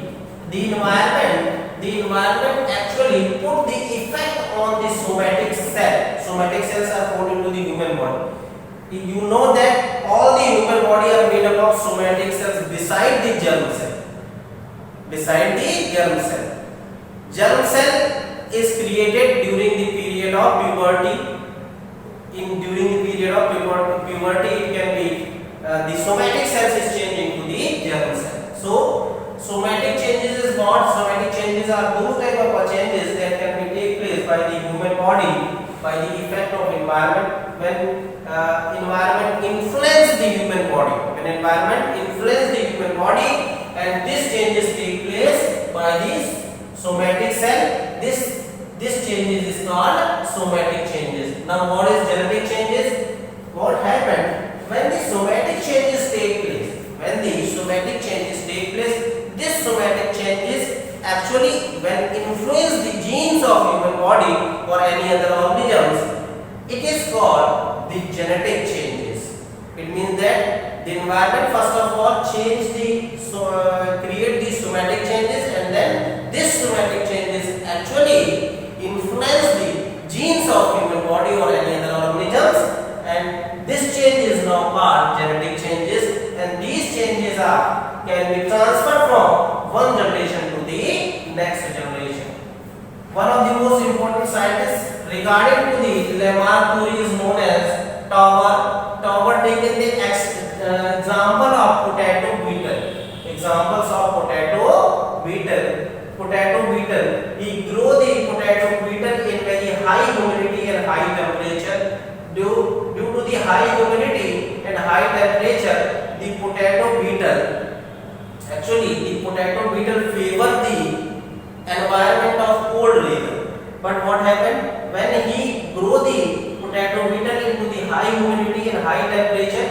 put the effect on the somatic cell. Somatic cells are put into the human body. You know that all the human body are made up of somatic cells beside the germ cell. Germ cell is created during the period of puberty. During the period of puberty, it can be the somatic cells is changing to the germ cell. So somatic changes is what? Somatic changes are those type of changes that can be take place by the human body by the effect of environment. When environment influence the human body, and these changes take place by this somatic cell, this changes is called somatic changes. Now what is genetic changes? What happened when the somatic changes take place? This somatic changes actually when influence the genes of human body or any other organisms, it is called the genetic changes. It means that the environment first of all create the somatic changes, and then this somatic changes actually influence the genes of human body or any other organisms, and this change is now called genetic changes, and these changes can be transferred from one generation to the next generation. One of the most important scientists regarding to the Lamarck theory is known as Tauber. Tauber taken the example of potato beetle. Examples of potato beetle. Potato beetle. He grow the potato beetle in very high humidity and high temperature. Due to the high humidity and high temperature, the potato beetle, actually the potato beetle favor the environment of cold region. But what happened when he grow the potato beetle into the high humidity and high temperature?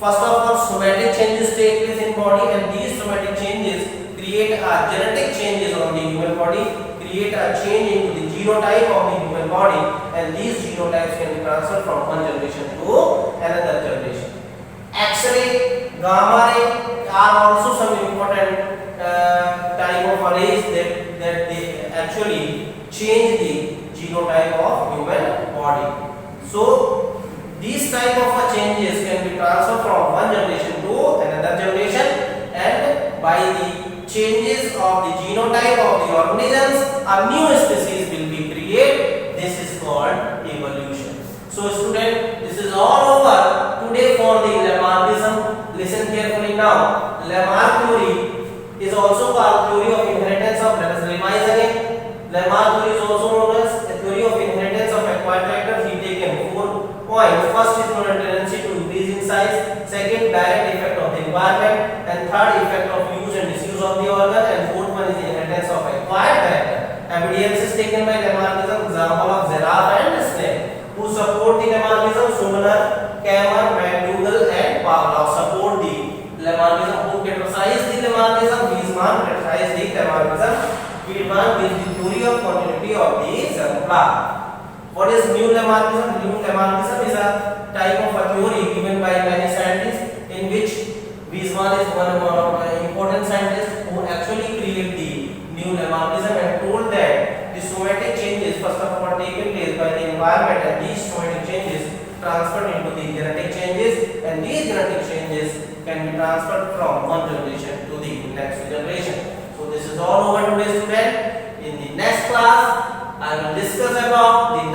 First of all, somatic changes take place in body, and these somatic changes create a genetic changes on the human body, create a change into the genotype of the human body, and these genotypes can be transferred from one generation to another generation. X-ray, gamma ray are also some important type of arrays that they actually change the genotype of human body. So these type of changes can be transferred from one generation to another generation, and by the changes of the genotype of the organisms, a new species will be created. This is called evolution. So student, this is all over today for the Lamarckism. Listen carefully now. Lamarck theory is also called theory of inheritance of, let us revise again. Lamarck theory is also known as the theory of inheritance of acquired characters. He taken 4 points. First is known tendency to increase in size. Second, direct effect of the environment. And third, effect of use and misuse of the organ. And fourth one is the inheritance of acquired character. Evidence is taken by Lamarckism. Example of giraffe and snake. Who support the Lamarckism? Sumner, Kramer, McDougall, and Pavlov support the Lamarckism. Who criticize the Lamarckism? Weizmann criticized the Lamarckism. Weizmann gives the theory of continuity of the exemplar. What is new Lamarckism? New Lamarckism is a type of a theory given by many scientists, in which Weizmann is one of the important scientists who actually created the new Lamarckism and told that the somatic changes first of all taken place by the environment, and these somatic changes transferred into the genetic changes, and these genetic changes can be transferred from one generation to the next generation. So this is all over today, student. In the next class, I will discuss about the